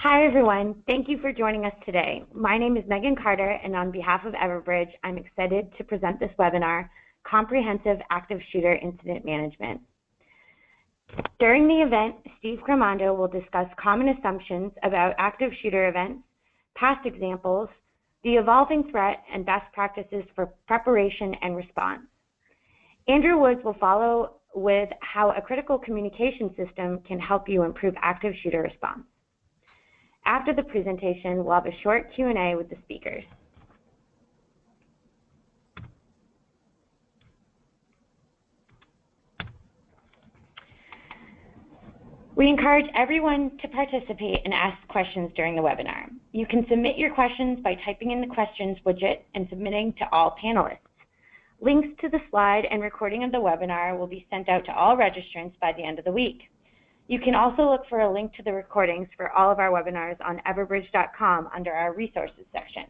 Hi, everyone. Thank you for joining us today. My name is Megan Carter, and on behalf of Everbridge, I'm excited to present this webinar, Comprehensive Active Shooter Incident Management. During the event, Steve Crimando will discuss common assumptions about active shooter events, past examples, the evolving threat, and best practices for preparation and response. Andrew Woods will follow with how a critical communication system can help you improve active shooter response. After the presentation, we'll have a short Q&A with the speakers. We encourage everyone to participate and ask questions during the webinar. You can submit your questions by typing in the questions widget and submitting to all panelists. Links to the slide and recording of the webinar will be sent out to all registrants by the end of the week. You can also look for a link to the recordings for all of our webinars on everbridge.com under our resources section.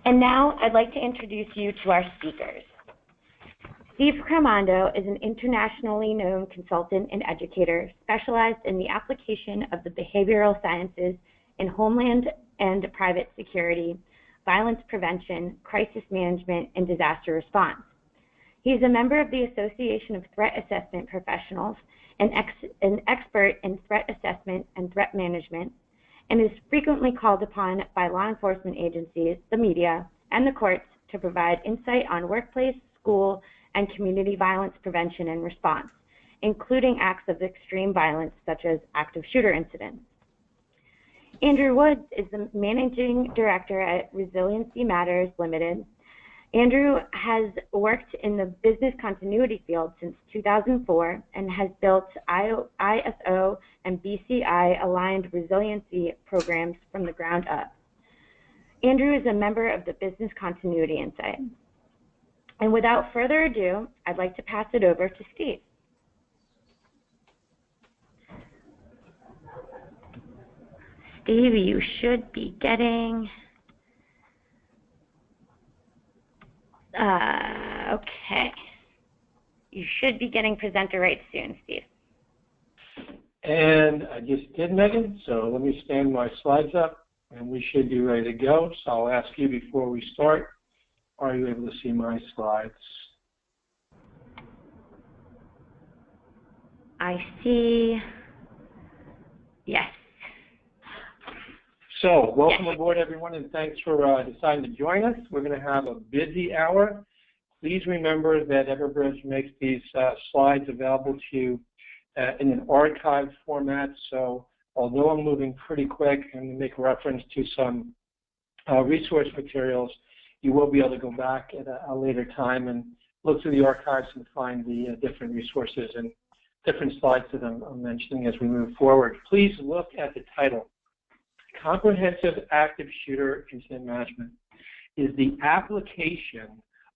And now I'd like to introduce you to our speakers. Steve Crimando is an internationally known consultant and educator specialized in the application of the behavioral sciences in homeland and private security, violence prevention, crisis management, and disaster response. He is a member of the Association of Threat Assessment Professionals, an expert in threat assessment and threat management, and is frequently called upon by law enforcement agencies, the media, and the courts to provide insight on workplace, school, and community violence prevention and response, including acts of extreme violence such as active shooter incidents. Andrew Woods is the Managing Director at Resiliency Matters Limited. Andrew has worked in the business continuity field since 2004 and has built ISO and BCI aligned resiliency programs from the ground up. Andrew is a member of the Business Continuity Insight. And without further ado, I'd like to pass it over to Steve. Steve, you should be getting, okay. You should be getting presenter rights soon, Steve. And I just did, Megan, so let me stand my slides up and we should be ready to go. So I'll ask you before we start, are you able to see my slides? I see, yes. So welcome aboard, everyone, and thanks for deciding to join us. We're going to have a busy hour. Please remember that Everbridge makes these slides available to you in an archived format. So although I'm moving pretty quick and make reference to some resource materials, you will be able to go back at a later time and look through the archives and find the different resources and different slides that I'm mentioning as we move forward. Please look at the title. Comprehensive Active Shooter Incident Management is the application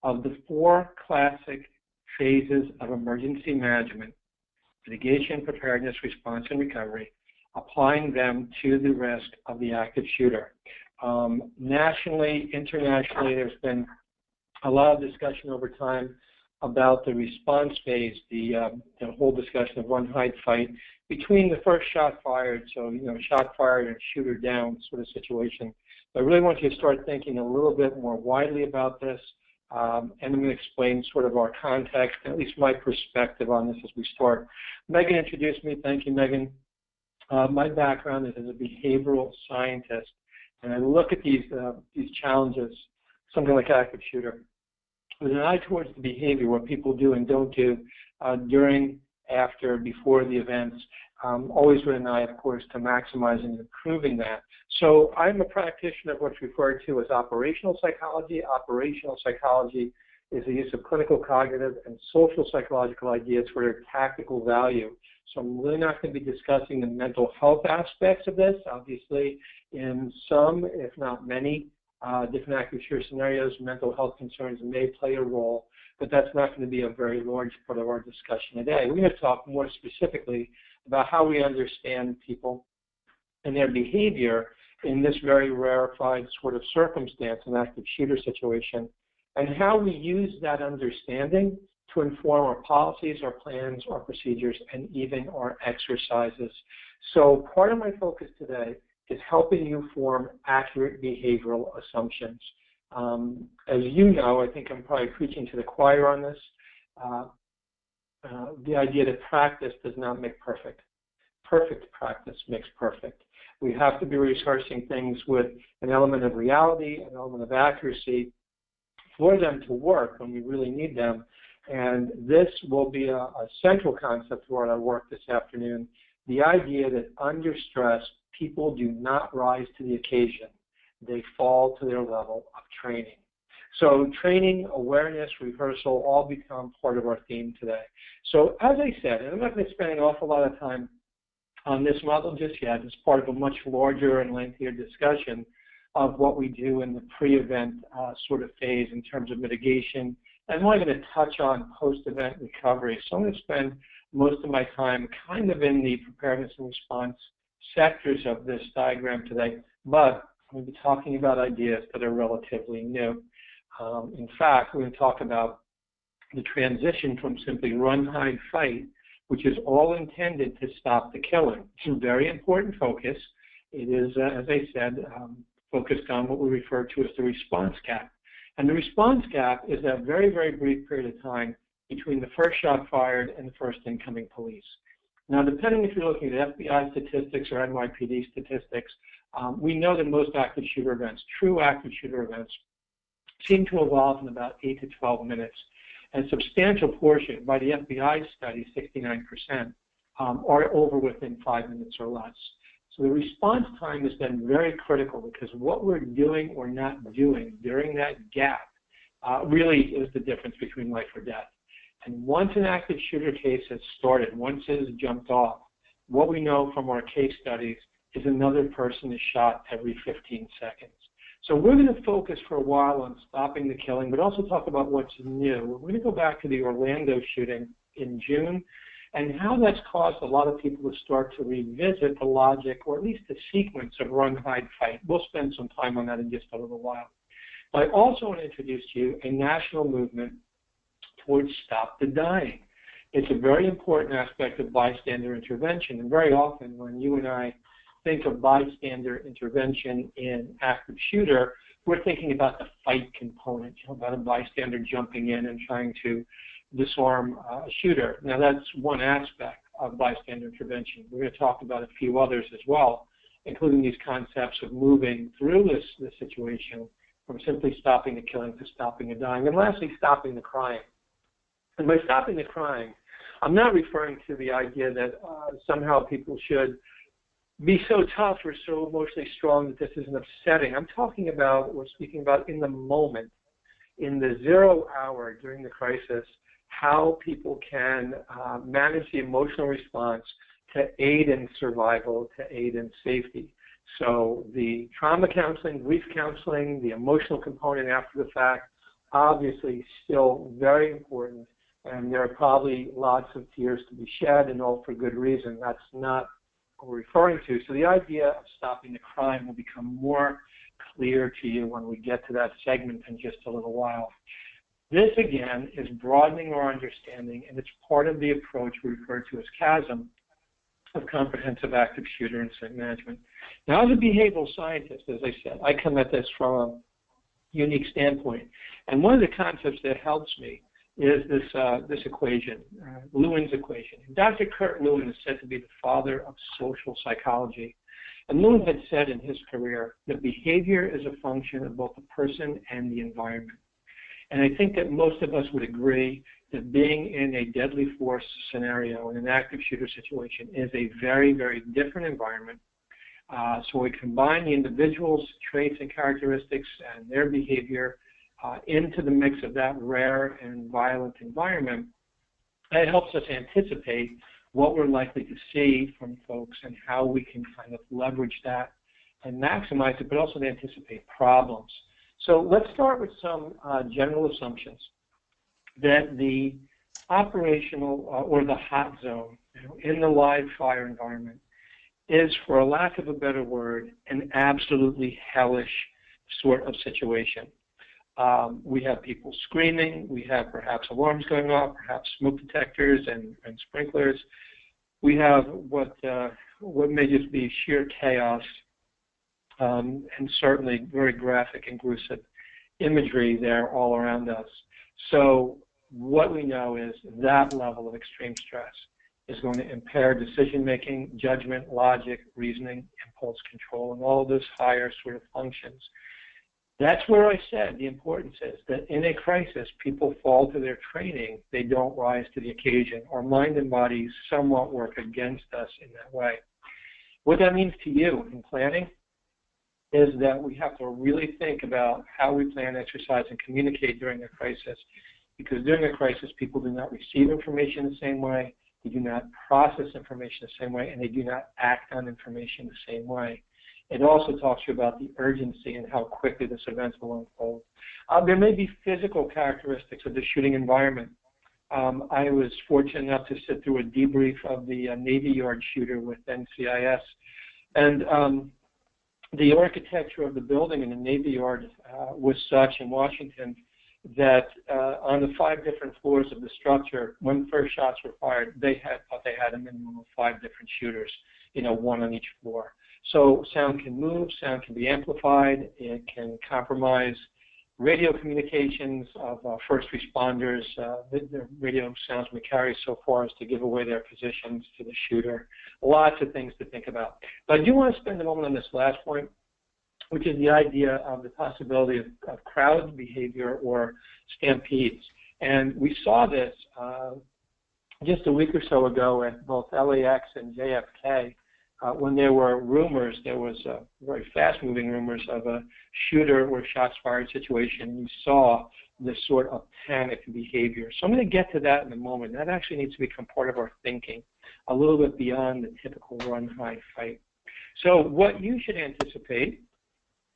of the 4 classic phases of emergency management: mitigation, preparedness, response, and recovery, applying them to the risk of the active shooter. Nationally, internationally, there's been a lot of discussion over time about the response phase, the whole discussion of run, hide, fight, between the first shot fired, so, shot fired and shooter down sort of situation. I really want you to start thinking a little bit more widely about this, and I'm going to explain sort of our context, at least my perspective on this as we start. Megan introduced me. Thank you, Megan. My background is as a behavioral scientist, and I look at these challenges, something like active shooter, with an eye towards the behavior, what people do and don't do during, after, before the events, always with an eye, of course, to maximizing and improving that. So I'm a practitioner of what's referred to as operational psychology. Operational psychology is the use of clinical, cognitive, and social psychological ideas for their tactical value. So I'm really not going to be discussing the mental health aspects of this. Obviously, in some, if not many, different active shooter scenarios, mental health concerns may play a role, but that's not going to be a very large part of our discussion today. We're going to talk more specifically about how we understand people and their behavior in this very rarefied sort of circumstance, an active shooter situation, and how we use that understanding to inform our policies, our plans, our procedures, and even our exercises. So part of my focus today is helping you form accurate behavioral assumptions. As you know, I think I'm probably preaching to the choir on this, the idea that practice does not make perfect. Perfect practice makes perfect. We have to be rehearsing things with an element of reality, an element of accuracy for them to work when we really need them. And this will be a central concept for our work this afternoon, the idea that under stress, people do not rise to the occasion. They fall to their level of training. So training, awareness, rehearsal all become part of our theme today. So as I said, and I'm not going to spend an awful lot of time on this model just yet. It's part of a much larger and lengthier discussion of what we do in the pre-event sort of phase in terms of mitigation. And I'm only going to touch on post-event recovery. So I'm going to spend most of my time kind of in the preparedness and response sectors of this diagram today, but I'm going to be talking about ideas that are relatively new. In fact, we're going to talk about the transition from simply run, hide, fight, which is all intended to stop the killing. It's a very important focus. It is, as I said, focused on what we refer to as the response gap. And the response gap is that very, very brief period of time between the first shot fired and the first incoming police. Now, depending if you're looking at FBI statistics or NYPD statistics, we know that most active shooter events, true active shooter events, seem to evolve in about 8 to 12 minutes. And a substantial portion, by the FBI study, 69%, are over within 5 minutes or less. So the response time is then very critical because what we're doing or not doing during that gap really is the difference between life or death. And once an active shooter case has started, once it has jumped off, what we know from our case studies is another person is shot every 15 seconds. So we're going to focus for a while on stopping the killing, but also talk about what's new. We're going to go back to the Orlando shooting in June and how that's caused a lot of people to start to revisit the logic, or at least the sequence of run, hide, fight. We'll spend some time on that in just a little while. But I also want to introduce to you a national movement towards stop the dying. It's a very important aspect of bystander intervention, and very often when you and I think of bystander intervention in active shooter, we're thinking about the fight component, about a bystander jumping in and trying to disarm a shooter. Now that's one aspect of bystander intervention. We're going to talk about a few others as well, including these concepts of moving through this situation from simply stopping the killing to stopping the dying, and lastly, stopping the crying. And by stopping the crying, I'm not referring to the idea that somehow people should be so tough or so emotionally strong that this isn't upsetting. I'm talking about, we're speaking about in the moment, in the 0 hour during the crisis, how people can manage the emotional response to aid in survival, to aid in safety. So the trauma counseling, grief counseling, the emotional component after the fact, obviously still very important, and there are probably lots of tears to be shed, and all for good reason. That's not what we're referring to. So the idea of stopping the crime will become more clear to you when we get to that segment in just a little while. This, again, is broadening our understanding, and it's part of the approach we refer to as CASIM, of comprehensive active shooter incident management. Now, as a behavioral scientist, as I said, I come at this from a unique standpoint. And one of the concepts that helps me is this equation, Lewin's equation. And Dr. Kurt Lewin is said to be the father of social psychology. And Lewin had said in his career that behavior is a function of both the person and the environment. And I think that most of us would agree that being in a deadly force scenario, in an active shooter situation, is a very, very different environment. So we combine the individual's traits and characteristics and their behavior into the mix of that rare and violent environment. It helps us anticipate what we're likely to see from folks and how we can kind of leverage that and maximize it, but also to anticipate problems. So let's start with some general assumptions that the operational or the hot zone in the live fire environment is, for a lack of a better word, an absolutely hellish sort of situation. We have people screaming. We have perhaps alarms going off, perhaps smoke detectors and sprinklers. We have what may just be sheer chaos and certainly very graphic and gruesome imagery there all around us. So what we know is that level of extreme stress is going to impair decision-making, judgment, logic, reasoning, impulse control, and all of those higher sort of functions. That's where I said the importance is that in a crisis, people fall to their training. They don't rise to the occasion. Our mind and body somewhat work against us in that way. What that means to you in planning is that we have to really think about how we plan, exercise, and communicate during a crisis. Because during a crisis, people do not receive information the same way, they do not process information the same way, and they do not act on information the same way. It also talks to you about the urgency and how quickly this event will unfold. There may be physical characteristics of the shooting environment. I was fortunate enough to sit through a debrief of the Navy Yard shooter with NCIS. And the architecture of the building in the Navy Yard was such in Washington that on the 5 different floors of the structure, when the first shots were fired, they thought they had a minimum of 5 different shooters, one on each floor. So sound can move, sound can be amplified, it can compromise radio communications of first responders. The radio sounds may carry so far as to give away their positions to the shooter. Lots of things to think about. But I do want to spend a moment on this last point, which is the idea of the possibility of crowd behavior or stampedes. And we saw this just a week or so ago at both LAX and JFK. When there were rumors, there was very fast-moving rumors of a shooter or shots fired situation. You saw this sort of panic behavior. So I'm going to get to that in a moment. That actually needs to become part of our thinking, a little bit beyond the typical run, hide, fight. So what you should anticipate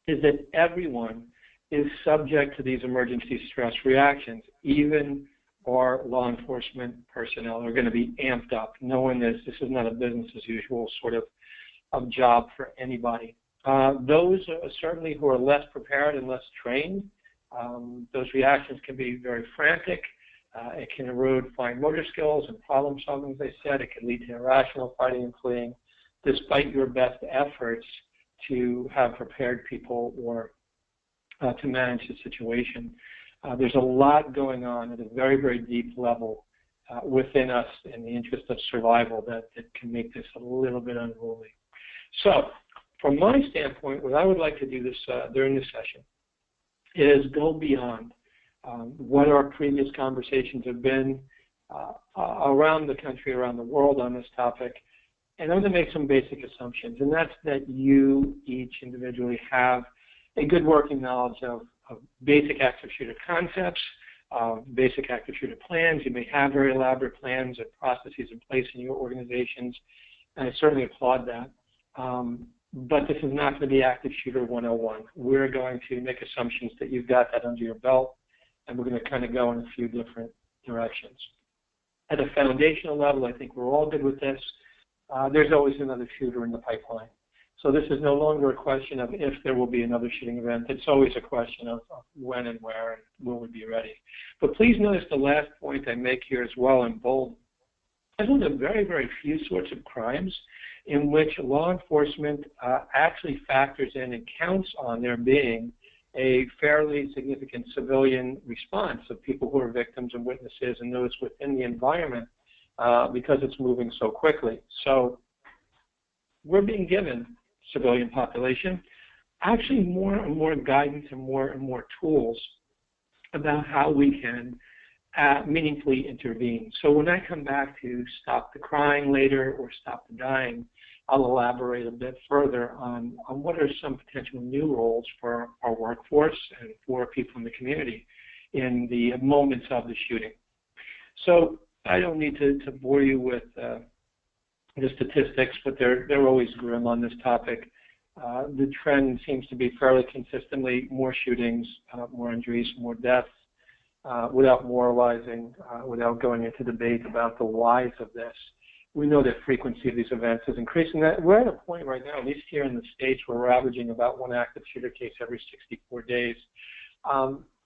is that everyone is subject to these emergency stress reactions. Even our law enforcement personnel are going to be amped up. Knowing this is not a business as usual sort of job for anybody. Those certainly who are less prepared and less trained, those reactions can be very frantic. It can erode fine motor skills and problem solving, as I said. It can lead to irrational fighting and fleeing, despite your best efforts to have prepared people or to manage the situation. There's a lot going on at a very, very deep level within us in the interest of survival that can make this a little bit unruly. So, from my standpoint, what I would like to do this during this session is go beyond what our previous conversations have been around the country, around the world on this topic, and I'm going to make some basic assumptions, and that's that you each individually have a good working knowledge of basic active shooter concepts, basic active shooter plans. You may have very elaborate plans and processes in place in your organizations, and I certainly applaud that. But this is not going to be active shooter 101. We're going to make assumptions that you've got that under your belt, and we're going to kind of go in a few different directions. At a foundational level, I think we're all good with this. There's always another shooter in the pipeline. So this is no longer a question of if there will be another shooting event. It's always a question of when and where and will we be ready. But please notice the last point I make here as well in bold. There's one of the very, very few sorts of crimes in which law enforcement actually factors in and counts on there being a fairly significant civilian response of people who are victims and witnesses and those within the environment because it's moving so quickly. So we're being given civilian population actually more and more guidance and more tools about how we can meaningfully intervene. So when I come back to stop the crying later or stop the dying, I'll elaborate a bit further on what are some potential new roles for our workforce and for people in the community in the moments of the shooting. So I don't need to bore you with the statistics, but they're always grim on this topic. The trend seems to be fairly consistently more shootings, more injuries, more deaths, without moralizing, without going into debate about the whys of this. We know that frequency of these events is increasing. We're at a point right now, at least here in the States, where we're averaging about one active shooter case every 64 days.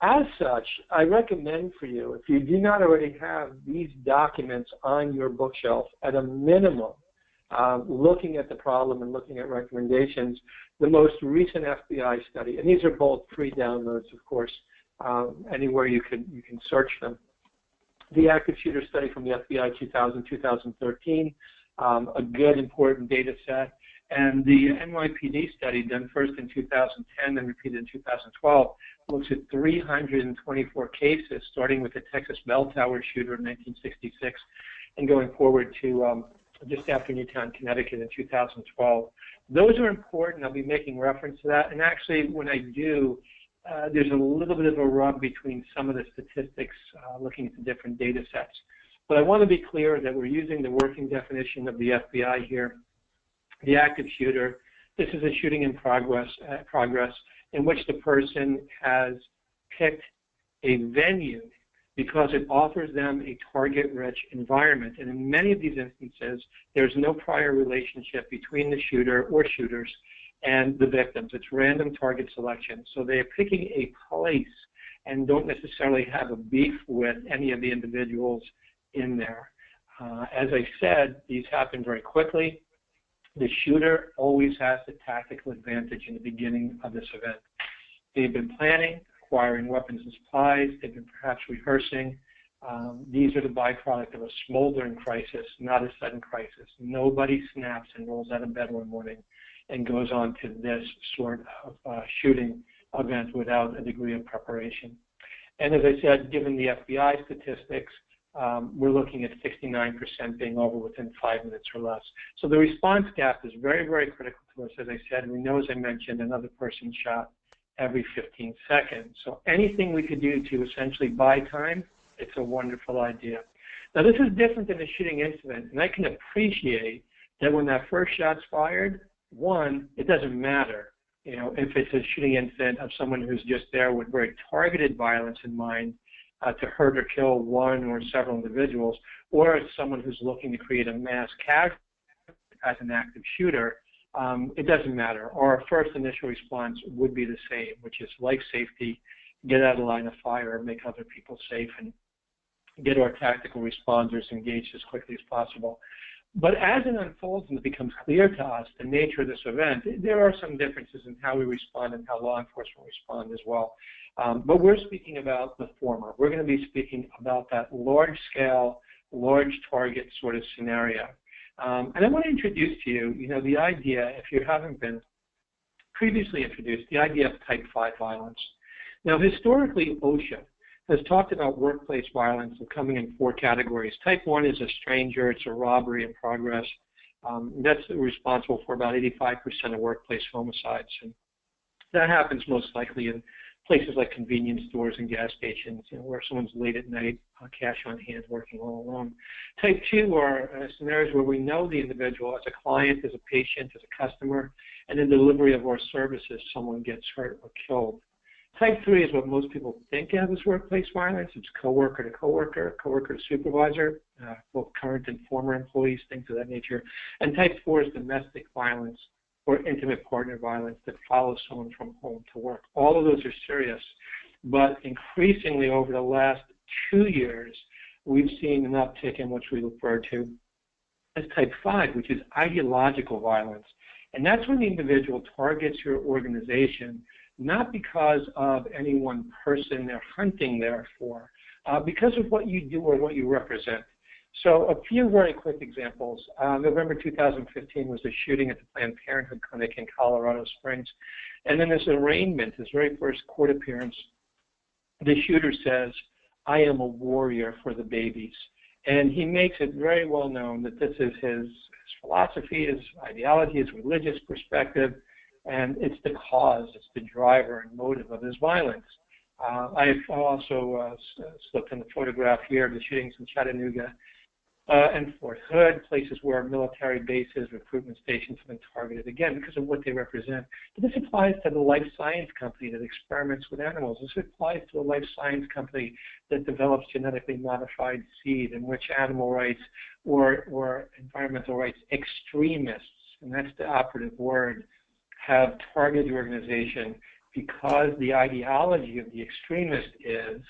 As such, I recommend for you, if you do not already have these documents on your bookshelf, at a minimum, looking at the problem and looking at recommendations, the most recent FBI study, and these are both free downloads, of course, anywhere you can search them. The active shooter study from the FBI 2000-2013, a good important data set, and the NYPD study done first in 2010 and repeated in 2012 looks at 324 cases, starting with the Texas Bell Tower shooter in 1966 and going forward to just after Newtown, Connecticut in 2012. Those are important. I'll be making reference to that. And actually, when I do, there's a little bit of a rub between some of the statistics looking at the different data sets. But I want to be clear that we're using the working definition of the FBI here. The active shooter, this is a shooting in progress in which the person has picked a venue because it offers them a target-rich environment. And in many of these instances, there's no prior relationship between the shooter or shooters and the victims. It's random target selection. So they're picking a place and don't necessarily have a beef with any of the individuals in there. As I said, these happen very quickly. The shooter always has the tactical advantage in the beginning of this event. They've been planning, acquiring weapons and supplies. They've been perhaps rehearsing. These are the byproduct of a smoldering crisis, not a sudden crisis. Nobody snaps and rolls out of bed one morning and goes on to this sort of shooting event without a degree of preparation. And as I said, given the FBI statistics, we're looking at 69% being over within 5 minutes or less. So the response gap is very, very critical to us. As I said, we know, as I mentioned, another person shot every 15 seconds. So anything we could do to essentially buy time, it's a wonderful idea. Now, this is different than a shooting incident, and I can appreciate that when that first shot's fired, one, it doesn't matter, you know, if it's a shooting incident of someone who's just there with very targeted violence in mind, to hurt or kill one or several individuals, or it's someone who's looking to create a mass casualty as an active shooter, it doesn't matter. Our first initial response would be the same, which is life safety, get out of the line of fire, make other people safe, and get our tactical responders engaged as quickly as possible. But as it unfolds and it becomes clear to us the nature of this event, there are some differences in how we respond and how law enforcement respond as well. But we're speaking about the former. We're going to be speaking about that large-scale, large target sort of scenario. And I want to introduce to you, you know, the idea, if you haven't been previously introduced, the idea of Type 5 violence. Now, historically, OSHA has talked about workplace violence and coming in 4 categories. Type 1 is a stranger. It's a robbery in progress. That's responsible for about 85% of workplace homicides. And that happens most likely in places like convenience stores and gas stations, you know, where someone's late at night, cash on hand, working all alone. Type 2 are scenarios where we know the individual as a client, as a patient, as a customer, and in delivery of our services, someone gets hurt or killed. Type 3 is what most people think of as workplace violence. It's coworker to coworker, coworker to supervisor, both current and former employees, things of that nature. And Type 4 is domestic violence or intimate partner violence that follows someone from home to work. All of those are serious, but increasingly over the last 2 years, we've seen an uptick in what we refer to as Type 5, which is ideological violence. And that's when the individual targets your organization not because of any one person they're hunting there for, because of what you do or what you represent. So a few very quick examples. November 2015 was the shooting at the Planned Parenthood Clinic in Colorado Springs. And then this arraignment, his very first court appearance, the shooter says, "I am a warrior for the babies." And he makes it very well known that this is his philosophy, his ideology, his religious perspective, and it's the cause, it's the driver and motive of his violence. I've also slipped in the photograph here of the shootings in Chattanooga and Fort Hood, places where military bases, recruitment stations have been targeted, again, because of what they represent. But this applies to the life science company that experiments with animals. This applies to a life science company that develops genetically modified seed in which animal rights or environmental rights extremists, and that's the operative word, have targeted the organization because the ideology of the extremist is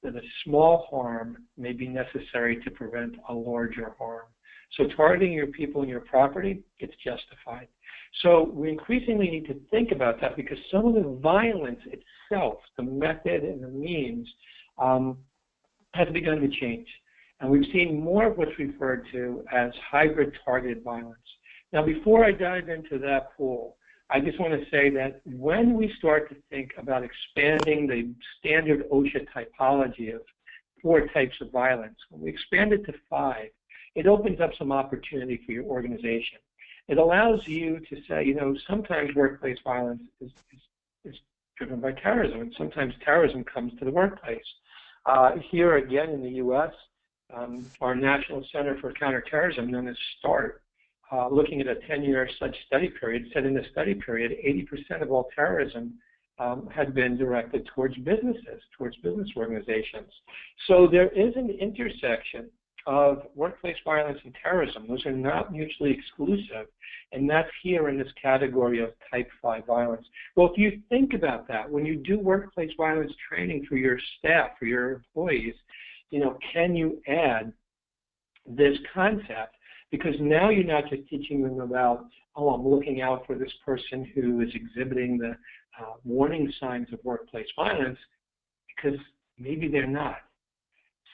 that a small harm may be necessary to prevent a larger harm. So targeting your people and your property, it's justified. So we increasingly need to think about that because some of the violence itself, the method and the means, has begun to change. And we've seen more of what's referred to as hybrid targeted violence. Now, before I dive into that pool, I just want to say that when we start to think about expanding the standard OSHA typology of 4 types of violence, when we expand it to 5, it opens up some opportunity for your organization. It allows you to say, you know, sometimes workplace violence is driven by terrorism, and sometimes terrorism comes to the workplace. Here again in the U.S., our National Center for Counterterrorism, known as START, looking at a 10-year such study period, said in the study period, 80% of all terrorism had been directed towards businesses, towards business organizations. So there is an intersection of workplace violence and terrorism. Those are not mutually exclusive, and that's here in this category of type 5 violence. Well, if you think about that, when you do workplace violence training for your staff, for your employees, you know, can you add this concept? Because now you're not just teaching them about, oh, I'm looking out for this person who is exhibiting the warning signs of workplace violence, because maybe they're not.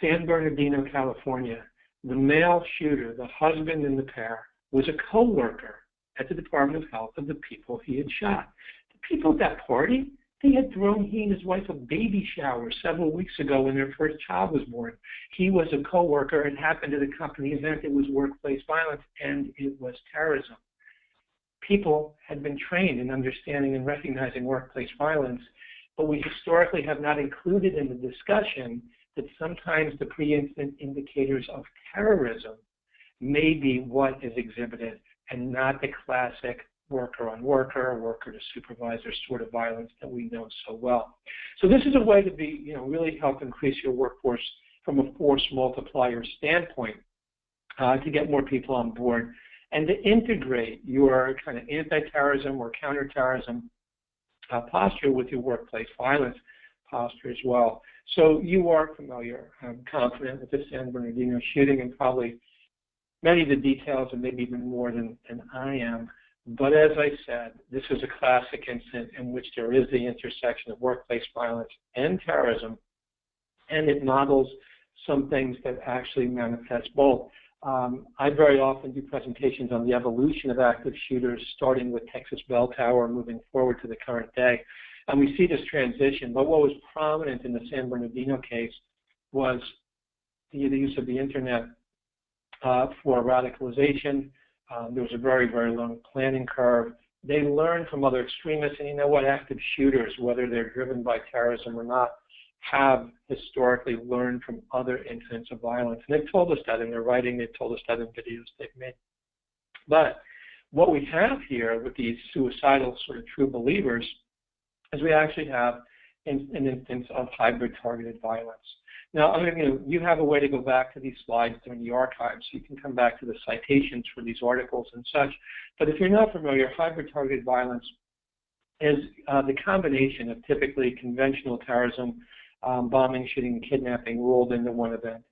San Bernardino, California, the male shooter, the husband in the pair, was a co-worker at the Department of Health of the people he had shot. The people at that party, they had thrown he and his wife a baby shower several weeks ago when their first child was born. He was a co-worker and happened at a company event. It was workplace violence, and it was terrorism. People had been trained in understanding and recognizing workplace violence, but we historically have not included in the discussion that sometimes the pre-incident indicators of terrorism may be what is exhibited and not the classic worker on worker, worker to supervisor sort of violence that we know so well. So this is a way to be, you know, really help increase your workforce from a force multiplier standpoint to get more people on board and to integrate your kind of anti-terrorism or counterterrorism posture with your workplace violence posture as well. So you are familiar, I'm confident, with the San Bernardino shooting and probably many of the details and maybe even more than I am. But as I said, this is a classic incident in which there is the intersection of workplace violence and terrorism, and it models some things that actually manifest both. I very often do presentations on the evolution of active shooters, starting with Texas Bell Tower, moving forward to the current day. And we see this transition, but what was prominent in the San Bernardino case was the use of the internet for radicalization. There was a very, very long planning curve. They learned from other extremists, and you know what, active shooters, whether they're driven by terrorism or not, have historically learned from other incidents of violence. And they've told us that in their writing, they've told us that in videos they've made. But what we have here with these suicidal sort of true believers is we actually have an instance of hybrid targeted violence. Now, I mean, you have a way to go back to these slides during the archives, so you can come back to the citations for these articles and such. But if you're not familiar, hybrid targeted violence is the combination of typically conventional terrorism, bombing, shooting, and kidnapping rolled into one event.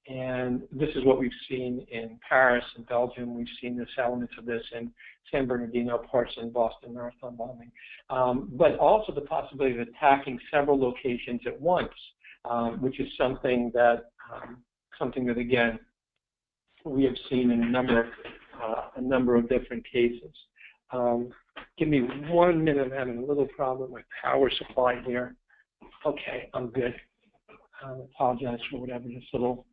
And this is what we've seen in Paris and Belgium. We've seen this elements of this in San Bernardino, parts in Boston Marathon bombing. But also the possibility of attacking several locations at once, which is something that again we have seen in a number of different cases. Give me 1 minute. I'm having a little problem with my power supply here. Okay, I'm good. I apologize for whatever this little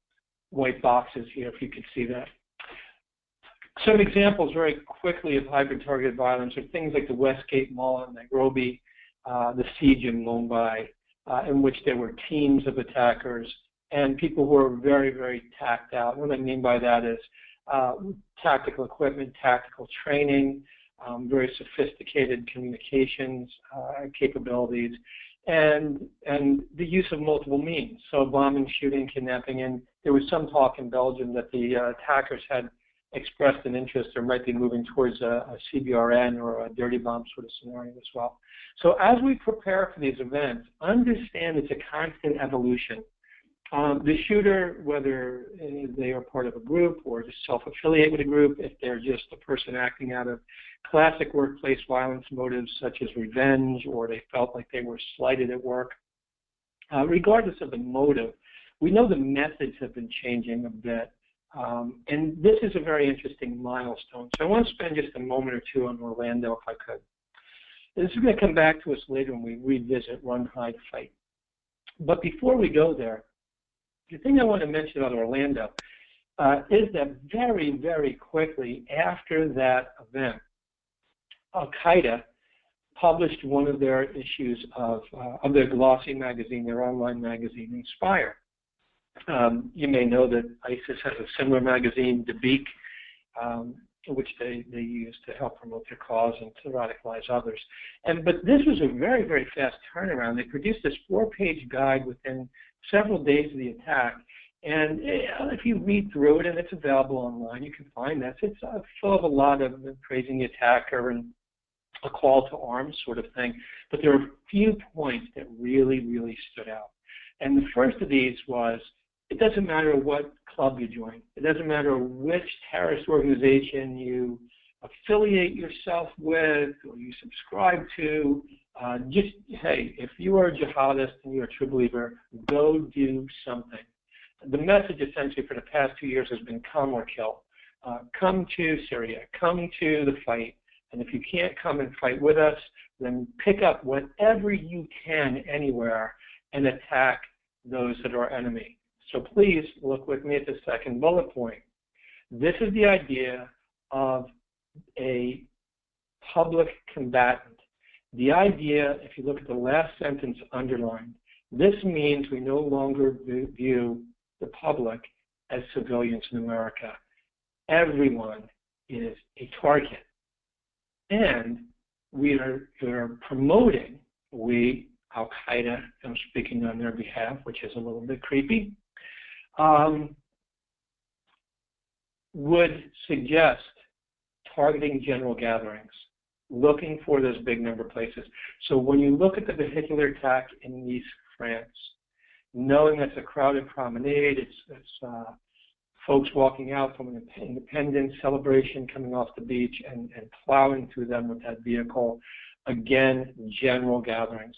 white boxes here, if you could see that. Some examples very quickly of hybrid targeted violence are things like the Westgate Mall in Nairobi, the siege in Mumbai, in which there were teams of attackers and people who were very, very tacked out. What I mean by that is tactical equipment, tactical training, very sophisticated communications capabilities, and the use of multiple means. So bombing, shooting, kidnapping, and there was some talk in Belgium that the attackers had expressed an interest or might be moving towards a CBRN or a dirty bomb sort of scenario as well. So as we prepare for these events, understand it's a constant evolution. The shooter, whether they are part of a group or just self-affiliate with a group, if they're just a person acting out of classic workplace violence motives such as revenge, or they felt like they were slighted at work, regardless of the motive, we know the methods have been changing a bit. And this is a very interesting milestone. So I want to spend just a moment or two on Orlando, if I could. This is going to come back to us later when we revisit Run, Hide, Fight. But before we go there, the thing I want to mention about Orlando is that very, very quickly after that event, Al-Qaeda published one of their issues of their glossy magazine, their online magazine, Inspire. You may know that ISIS has a similar magazine, Dabiq, which they use to help promote their cause and to radicalize others. But this was a very, very fast turnaround. They produced this 4-page guide within several days of the attack. And if you read through it, and it's available online, you can find this. It's full of a lot of praising the attacker and a call to arms sort of thing. But there are a few points that really, really stood out. And the first of these was, it doesn't matter what club you join. It doesn't matter which terrorist organization you affiliate yourself with or you subscribe to. Just, hey, if you are a jihadist and you're a true believer, go do something. The message essentially for the past 2 years has been come or kill. Come to Syria. Come to the fight. And if you can't come and fight with us, then pick up whatever you can anywhere and attack those that are our enemy. So please look with me at the second bullet point. This is the idea of a public combatant. The idea, if you look at the last sentence underlined, this means we no longer view the public as civilians in America. Everyone is a target. And we are promoting, Al-Qaeda, I'm speaking on their behalf, which is a little bit creepy, would suggest targeting general gatherings, looking for those big number places. So when you look at the vehicular attack in Nice, France, knowing that's a crowded promenade, it's folks walking out from an independence celebration coming off the beach and plowing through them with that vehicle, again, general gatherings.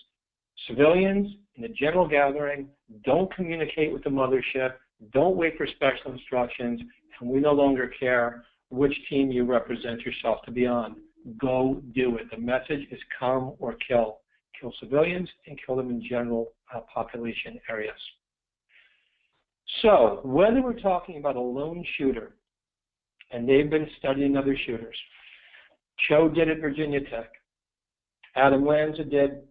Civilians in a general gathering don't communicate with the mothership, don't wait for special instructions, and we no longer care which team you represent yourself to be on. Go do it. The message is come or kill. Kill civilians and kill them in general population areas. So whether we're talking about a lone shooter, and they've been studying other shooters, Cho did at Virginia Tech, Adam Lanza did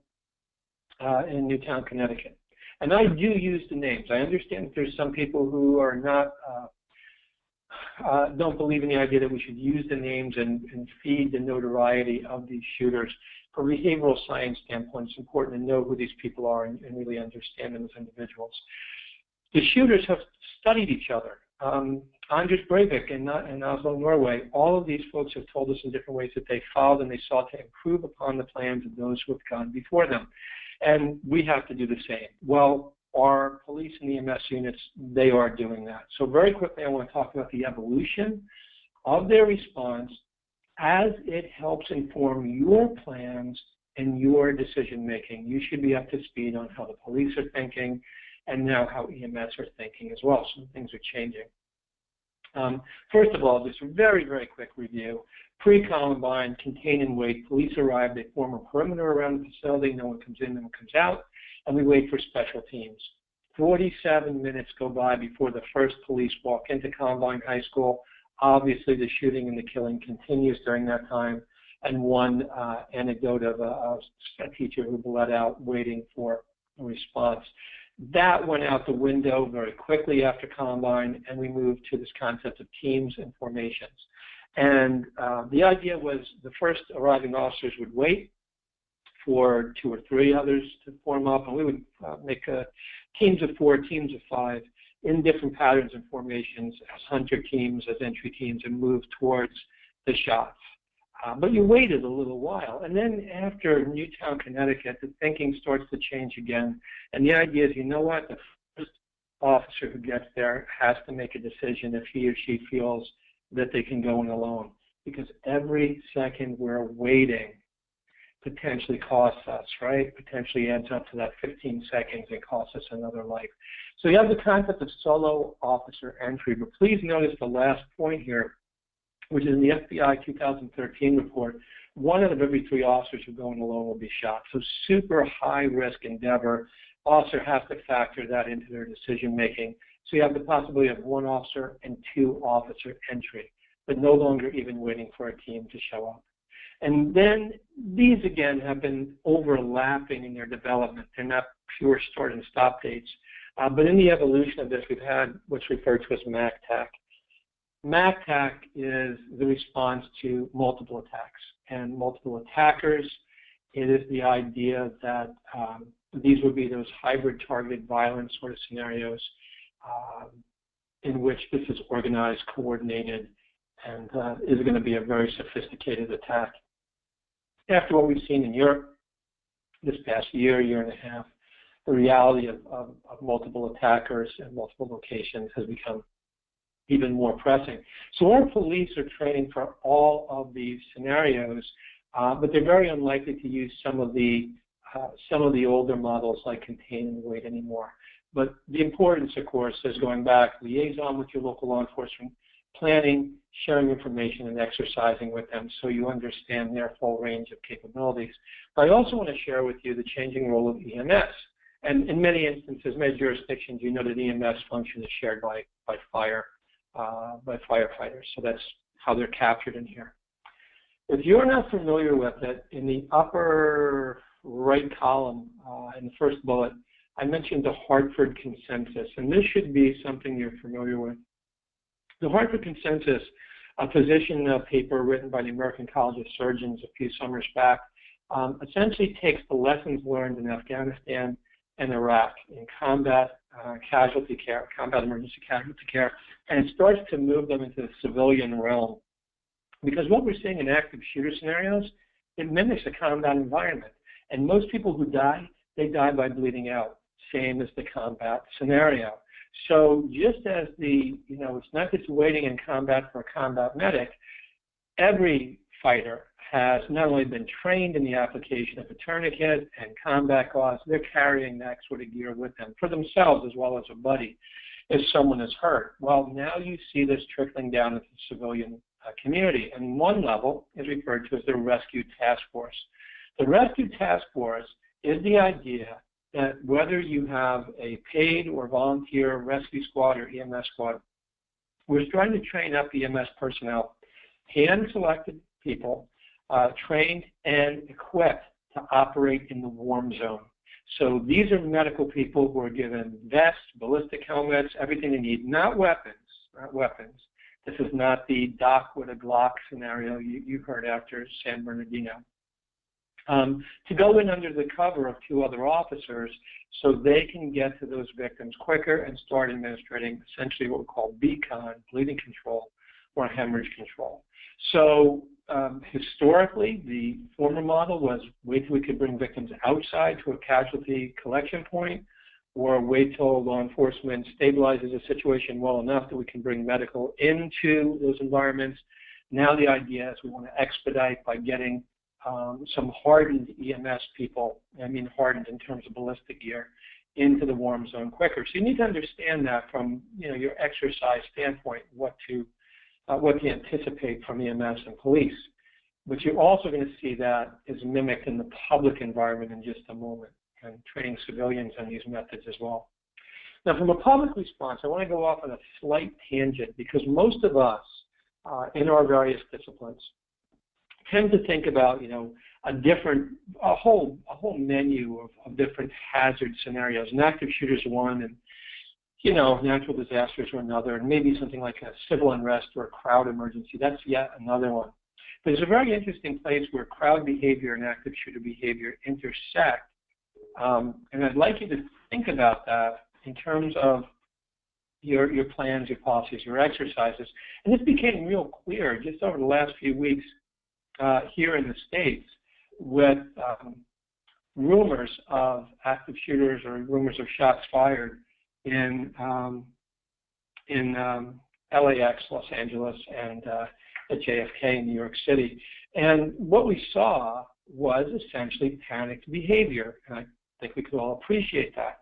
in Newtown, Connecticut. And I do use the names. I understand that there's some people who are not, don't believe in the idea that we should use the names and feed the notoriety of these shooters. From a behavioral science standpoint, it's important to know who these people are and really understand them as individuals. The shooters have studied each other. Anders Breivik in Oslo, Norway, all of these folks have told us in different ways that they followed and they sought to improve upon the plans of those who have gone before them. And we have to do the same. Well, our police and EMS units, they are doing that. So very quickly, I want to talk about the evolution of their response as it helps inform your plans and your decision making. You should be up to speed on how the police are thinking and now how EMS are thinking as well. Some things are changing. First of all, just a very, very quick review. Pre-Columbine, contain and wait. Police arrive, they form a perimeter around the facility, no one comes in, no one comes out, and we wait for special teams. 47 minutes go by before the first police walk into Columbine High School. Obviously, the shooting and the killing continues during that time, and one anecdote of a teacher who bled out waiting for a response. That went out the window very quickly after Columbine, and we moved to this concept of teams and formations. And the idea was the first arriving officers would wait for 2 or 3 others to form up, and we would make teams of 4, teams of 5, in different patterns and formations as hunter teams, as entry teams, and move towards the shots. But you waited a little while. And then after Newtown, Connecticut, the thinking starts to change again. And the idea is, you know what, the first officer who gets there has to make a decision if he or she feels that they can go in alone. Because every second we're waiting potentially costs us, right? Potentially adds up to that 15 seconds and costs us another life. So you have the concept of solo officer entry. But please notice the last point here, which is in the FBI 2013 report, 1 out of every 3 officers who go in alone will be shot. So super high risk endeavor. Officer has to factor that into their decision making. So you have the possibility of 1 officer and 2 officer entry, but no longer even waiting for a team to show up. And then these again have been overlapping in their development. They're not pure start and stop dates. But in the evolution of this, we've had what's referred to as MACTAC. MACTAC is the response to multiple attacks and multiple attackers. It is the idea that these would be those hybrid targeted violence sort of scenarios in which this is organized, coordinated, and is going to be a very sophisticated attack. After what we've seen in Europe this past year, year and a half, the reality of multiple attackers and multiple locations has become even more pressing. So our police are training for all of these scenarios, but they're very unlikely to use some of the older models like contain and wait anymore. But the importance, of course, is going back, liaison with your local law enforcement, planning, sharing information, and exercising with them so you understand their full range of capabilities. But I also want to share with you the changing role of EMS. And in many instances, many jurisdictions, you know that EMS function is shared by firefighters. So that's how they're captured in here. If you're not familiar with it, in the upper right column, in the first bullet, I mentioned the Hartford Consensus, and this should be something you're familiar with. The Hartford Consensus, a position paper written by the American College of Surgeons a few summers back, essentially takes the lessons learned in Afghanistan and Iraq in combat casualty care, combat emergency casualty care, and it starts to move them into the civilian realm. Because what we're seeing in active shooter scenarios, it mimics a combat environment. And most people who die, they die by bleeding out, same as the combat scenario. So just as it's not just waiting in combat for a combat medic, every fighter has not only been trained in the application of a tourniquet and combat gauze, they're carrying that sort of gear with them for themselves as well as a buddy if someone is hurt. Well, now you see this trickling down into the civilian community. And one level is referred to as the Rescue Task Force. The Rescue Task Force is the idea that whether you have a paid or volunteer rescue squad or EMS squad, we're trying to train up EMS personnel, hand-selected people, trained and equipped to operate in the warm zone. So these are medical people who are given vests, ballistic helmets, everything they need, not weapons, not weapons. This is not the doc with a Glock scenario you heard after San Bernardino. To go in under the cover of 2 other officers so they can get to those victims quicker and start administering essentially what we call BCON, bleeding control, or hemorrhage control. So historically, the former model was wait till we could bring victims outside to a casualty collection point, or wait till law enforcement stabilizes the situation well enough that we can bring medical into those environments. Now the idea is we want to expedite by getting some hardened EMS people, I mean hardened in terms of ballistic gear, into the warm zone quicker. So you need to understand that from your exercise standpoint, what to anticipate from EMS and police. But you're also going to see that is mimicked in the public environment in just a moment, and training civilians on these methods as well. Now, from a public response, I want to go off on a slight tangent because most of us in our various disciplines tend to think about, a whole menu of different hazard scenarios. And active shooters are one, and natural disasters are another, and maybe something like a civil unrest or a crowd emergency. That's yet another one. But there's a very interesting place where crowd behavior and active shooter behavior intersect, and I'd like you to think about that in terms of your plans, your policies, your exercises. And this became real clear just over the last few weeks here in the States with rumors of active shooters or rumors of shots fired in LAX, Los Angeles, and at JFK in New York City. And what we saw was essentially panicked behavior, and I think we could all appreciate that.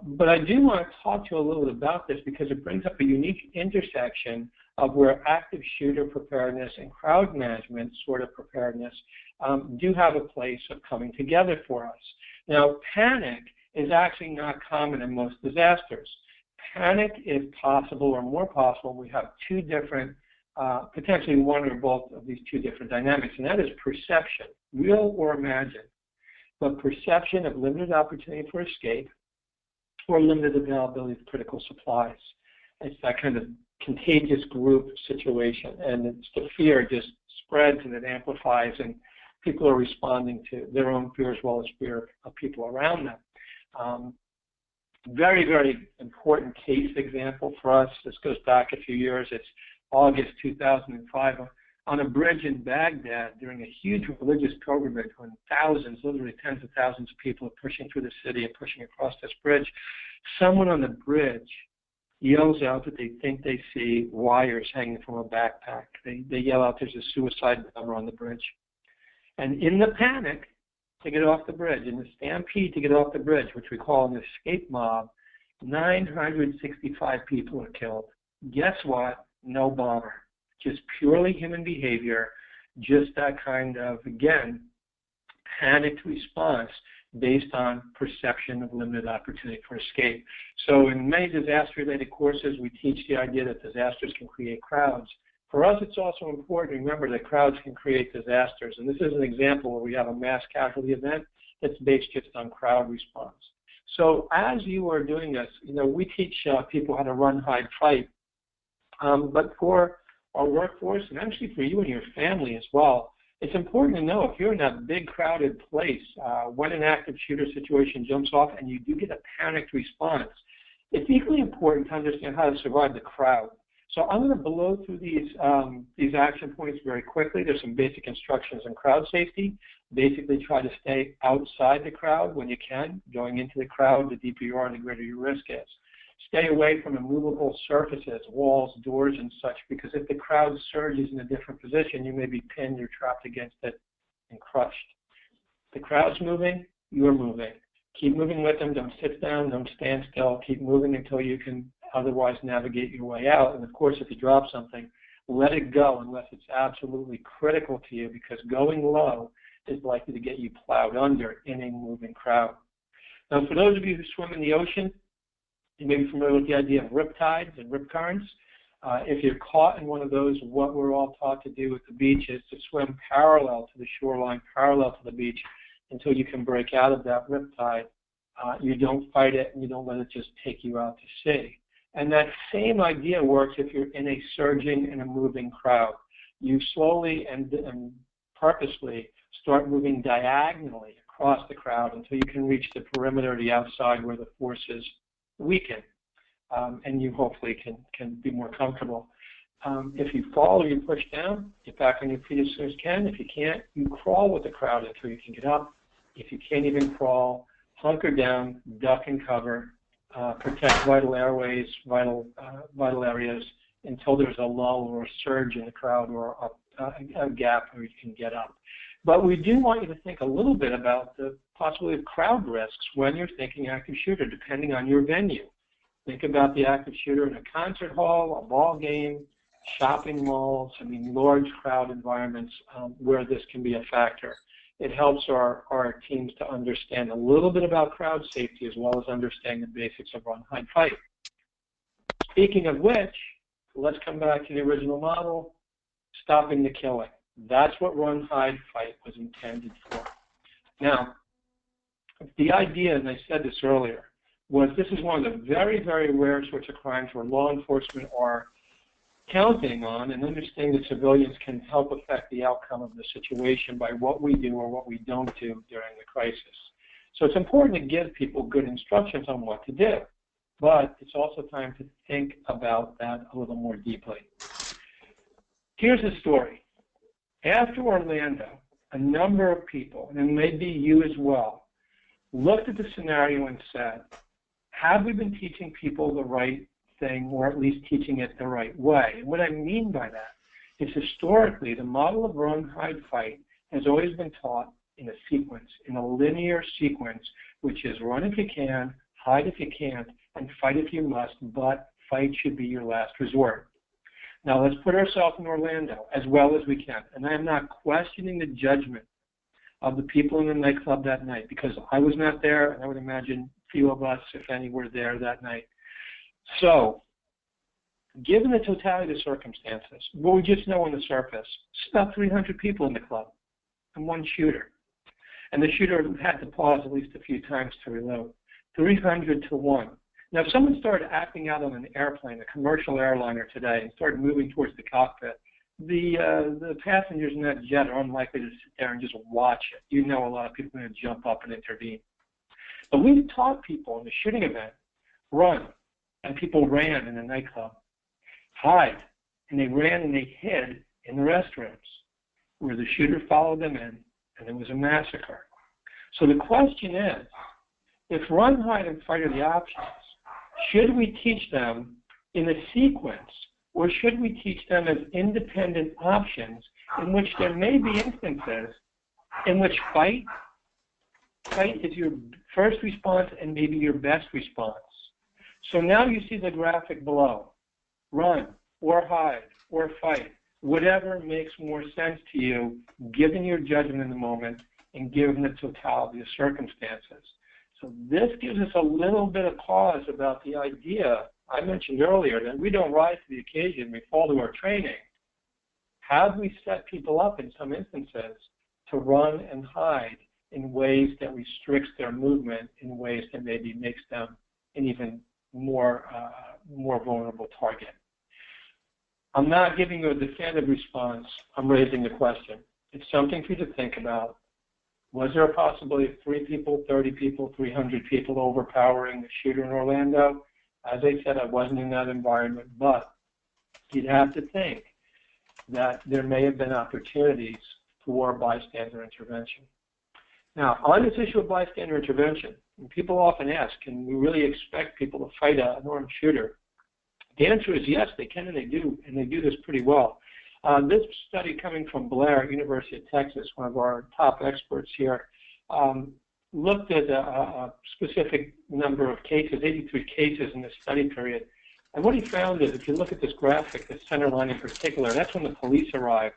But I do want to talk to you a little bit about this because it brings up a unique intersection of where active shooter preparedness and crowd management sort of preparedness do have a place of coming together for us. Now, panic is actually not common in most disasters. Panic is possible or more possible. We have two different, potentially one or both of these two different dynamics, and that is perception, real or imagined, but perception of limited opportunity for escape or limited availability of critical supplies. It's that kind of contagious group situation, and it's the fear just spreads and it amplifies, and people are responding to their own fear as well as fear of people around them. Very, very important case example for us. This goes back a few years. It's August 2005 on a bridge in Baghdad during a huge religious pilgrimage when thousands, literally tens of thousands of people are pushing through the city and pushing across this bridge. Someone on the bridge yells out that they think they see wires hanging from a backpack. They yell out there's a suicide bomber on the bridge. And in the panic to get off the bridge, in the stampede to get off the bridge, which we call an escape mob, 965 people are killed. Guess what? No bomber. Just purely human behavior, just that kind of, again, panicked response based on perception of limited opportunity for escape. So in many disaster-related courses, we teach the idea that disasters can create crowds. For us, it's also important to remember that crowds can create disasters. And this is an example where we have a mass casualty event that's based just on crowd response. So as you are doing this, we teach people how to run, hide, fight. But for our workforce, and actually for you and your family as well, it's important to know if you're in that big crowded place, when an active shooter situation jumps off and you do get a panicked response, it's equally important to understand how to survive the crowd. So I'm going to blow through these action points very quickly. There's some basic instructions on crowd safety. Basically, try to stay outside the crowd when you can. Going into the crowd, the deeper you are, the greater your risk is. Stay away from immovable surfaces, walls, doors, and such, because if the crowd surges in a different position, you may be pinned or trapped against it and crushed. The crowd's moving, you're moving. Keep moving with them. Don't sit down. Don't stand still. Keep moving until you can otherwise navigate your way out. And, of course, if you drop something, let it go unless it's absolutely critical to you, because going low is likely to get you plowed under in a moving crowd. Now, for those of you who swim in the ocean, you may be familiar with the idea of riptides and rip currents. If you're caught in one of those, what we're all taught to do at the beach is to swim parallel to the shoreline, parallel to the beach, until you can break out of that riptide. You don't fight it, and you don't let it just take you out to sea. And that same idea works if you're in a surging and a moving crowd. You slowly and purposely start moving diagonally across the crowd until you can reach the perimeter, the outside, where the forces weaken, and you hopefully can be more comfortable. If you fall or you push down, get back on your feet as soon as you can. If you can't, you crawl with the crowd until you can get up. If you can't even crawl, hunker down, duck and cover, protect vital airways, vital areas until there's a lull or a surge in the crowd or a gap where you can get up. But we do want you to think a little bit about the possibility of crowd risks when you're thinking active shooter, depending on your venue. Think about the active shooter in a concert hall, a ball game, shopping malls, large crowd environments where this can be a factor. It helps our teams to understand a little bit about crowd safety as well as understanding the basics of run, hide, fight. Speaking of which, let's come back to the original model, stopping the killing. That's what run, hide, fight was intended for. Now, the idea, and I said this earlier, was this is one of the very, very rare sorts of crimes where law enforcement are counting on and understanding that civilians can help affect the outcome of the situation by what we do or what we don't do during the crisis. So it's important to give people good instructions on what to do. but it's also time to think about that a little more deeply. Here's the story. After Orlando, a number of people, and maybe you as well, looked at the scenario and said, have we been teaching people the right thing, or at least teaching it the right way? And what I mean by that is historically, the model of run, hide, fight has always been taught in a sequence, in a linear sequence, which is run if you can, hide if you can't, and fight if you must, but fight should be your last resort. Now let's put ourselves in Orlando as well as we can. And I am not questioning the judgment of the people in the nightclub that night, because I was not there, and I would imagine few of us, if any, were there that night. So, given the totality of the circumstances, what we just know on the surface, it's about 300 people in the club and one shooter. And the shooter had to pause at least a few times to reload. 300 to 1. Now, if someone started acting out on an airplane, a commercial airliner today, and started moving towards the cockpit, the passengers in that jet are unlikely to sit there and just watch it. You know a lot of people are going to jump up and intervene. But we've taught people in the shooting event, run, and people ran in the nightclub. Hide, and they ran and they hid in the restrooms, where the shooter followed them in, and there was a massacre. So the question is, if run, hide, and fight are the options, should we teach them in a sequence, or should we teach them as independent options in which there may be instances in which fight is your first response and maybe your best response? So now you see the graphic below. Run, or hide, or fight, whatever makes more sense to you, given your judgment in the moment and given the totality of circumstances. So this gives us a little bit of pause about the idea I mentioned earlier that we don't rise to the occasion, we fall to our training. Have we set people up in some instances to run and hide in ways that restricts their movement, in ways that maybe makes them an even more vulnerable target? I'm not giving you a definitive response. I'm raising the question. It's something for you to think about. Was there a possibility of 3 people, 30 people, 300 people overpowering the shooter in Orlando? As I said, I wasn't in that environment, but you'd have to think that there may have been opportunities for bystander intervention. Now, on this issue of bystander intervention, people often ask, can we really expect people to fight an armed shooter? The answer is yes, they can and they do this pretty well. This study coming from Blair, University of Texas, one of our top experts here, looked at a specific number of cases, 83 cases in this study period. And what he found is, if you look at this graphic, the center line in particular, that's when the police arrived.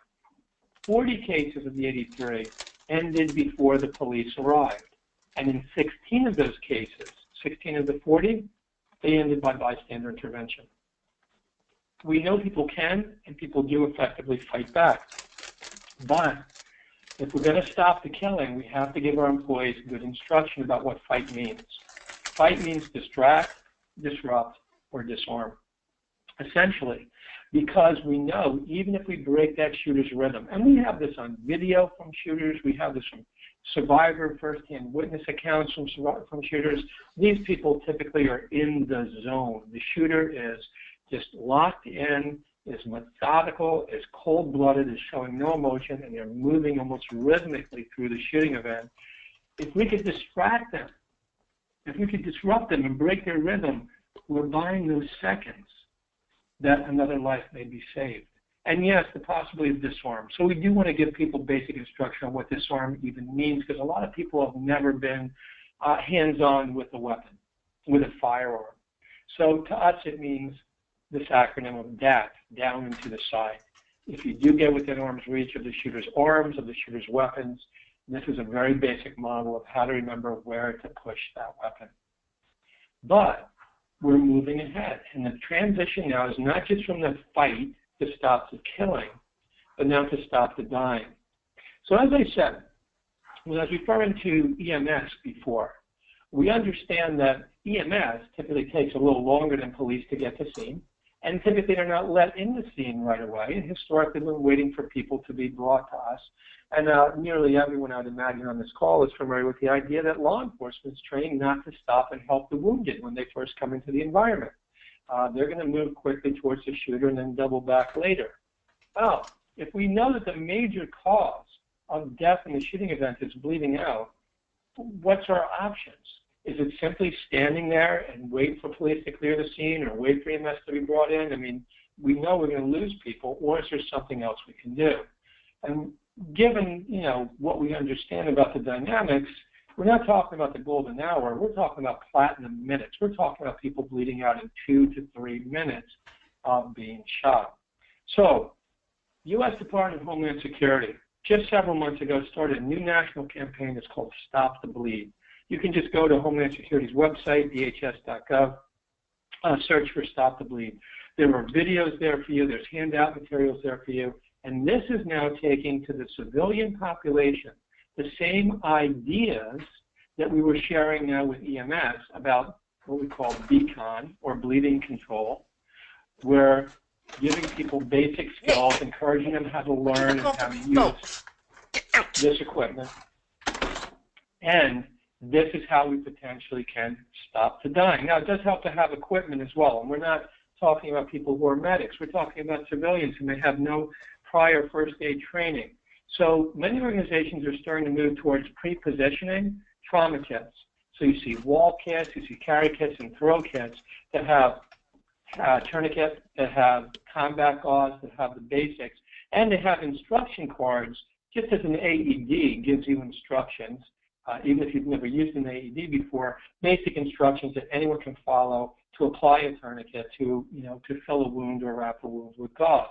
40 cases of the 83 ended before the police arrived. And in 16 of those cases, 16 of the 40, they ended by bystander intervention. We know people can and people do effectively fight back. But if we're going to stop the killing, we have to give our employees good instruction about what fight means. Fight means distract, disrupt, or disarm. Essentially, because we know even if we break that shooter's rhythm, and we have this on video from shooters, we have this from survivor, first-hand witness accounts from shooters, these people typically are in the zone. The shooter is just locked in, is methodical, is cold-blooded, is showing no emotion, and they're moving almost rhythmically through the shooting event. If we could distract them, if we could disrupt them and break their rhythm, we're buying those seconds that another life may be saved. And yes, the possibility of disarm. So we do want to give people basic instruction on what disarm even means, because a lot of people have never been hands-on with a weapon, with a firearm. So to us it means this acronym of DAT, down and to the side. If you do get within arm's reach of the shooter's arms, of the shooter's weapons, this is a very basic model of how to remember where to push that weapon. But we're moving ahead, and the transition now is not just from the fight to stop the killing, but now to stop the dying. So as I said, when I was referring to EMS before, we understand that EMS typically takes a little longer than police to get to scene. And typically they're not let in the scene right away. And historically, we're waiting for people to be brought to us. And nearly everyone, I'd imagine, on this call is familiar with the idea that law enforcement is trained not to stop and help the wounded when they first come into the environment. They're going to move quickly towards the shooter and then double back later. Well, if we know that the major cause of death in the shooting event is bleeding out, what's our options? Is it simply standing there and wait for police to clear the scene or wait for EMS to be brought in? I mean, we know we're going to lose people, or is there something else we can do? And given, what we understand about the dynamics, we're not talking about the golden hour. We're talking about platinum minutes. We're talking about people bleeding out in 2 to 3 minutes of being shot. So, U.S. Department of Homeland Security, just several months ago, started a new national campaign that's called Stop the Bleed. You can just go to Homeland Security's website, dhs.gov, search for Stop the Bleed. There are videos there for you. There's handout materials there for you. And this is now taking to the civilian population the same ideas that we were sharing now with EMS about what we call BCON, or bleeding control. We're giving people basic skills, encouraging them how to learn and how to use this equipment. And this is how we potentially can stop the dying. Now, it does help to have equipment as well. And we're not talking about people who are medics. We're talking about civilians who may have no prior first aid training. So many organizations are starting to move towards pre-positioning trauma kits. So you see wall kits, you see carry kits, and throw kits that have tourniquets, that have combat gauze, that have the basics, and they have instruction cards. Just as an AED gives you instructions, even if you've never used an AED before, basic instructions that anyone can follow to apply a tourniquet, to fill a wound or wrap a wound with gauze.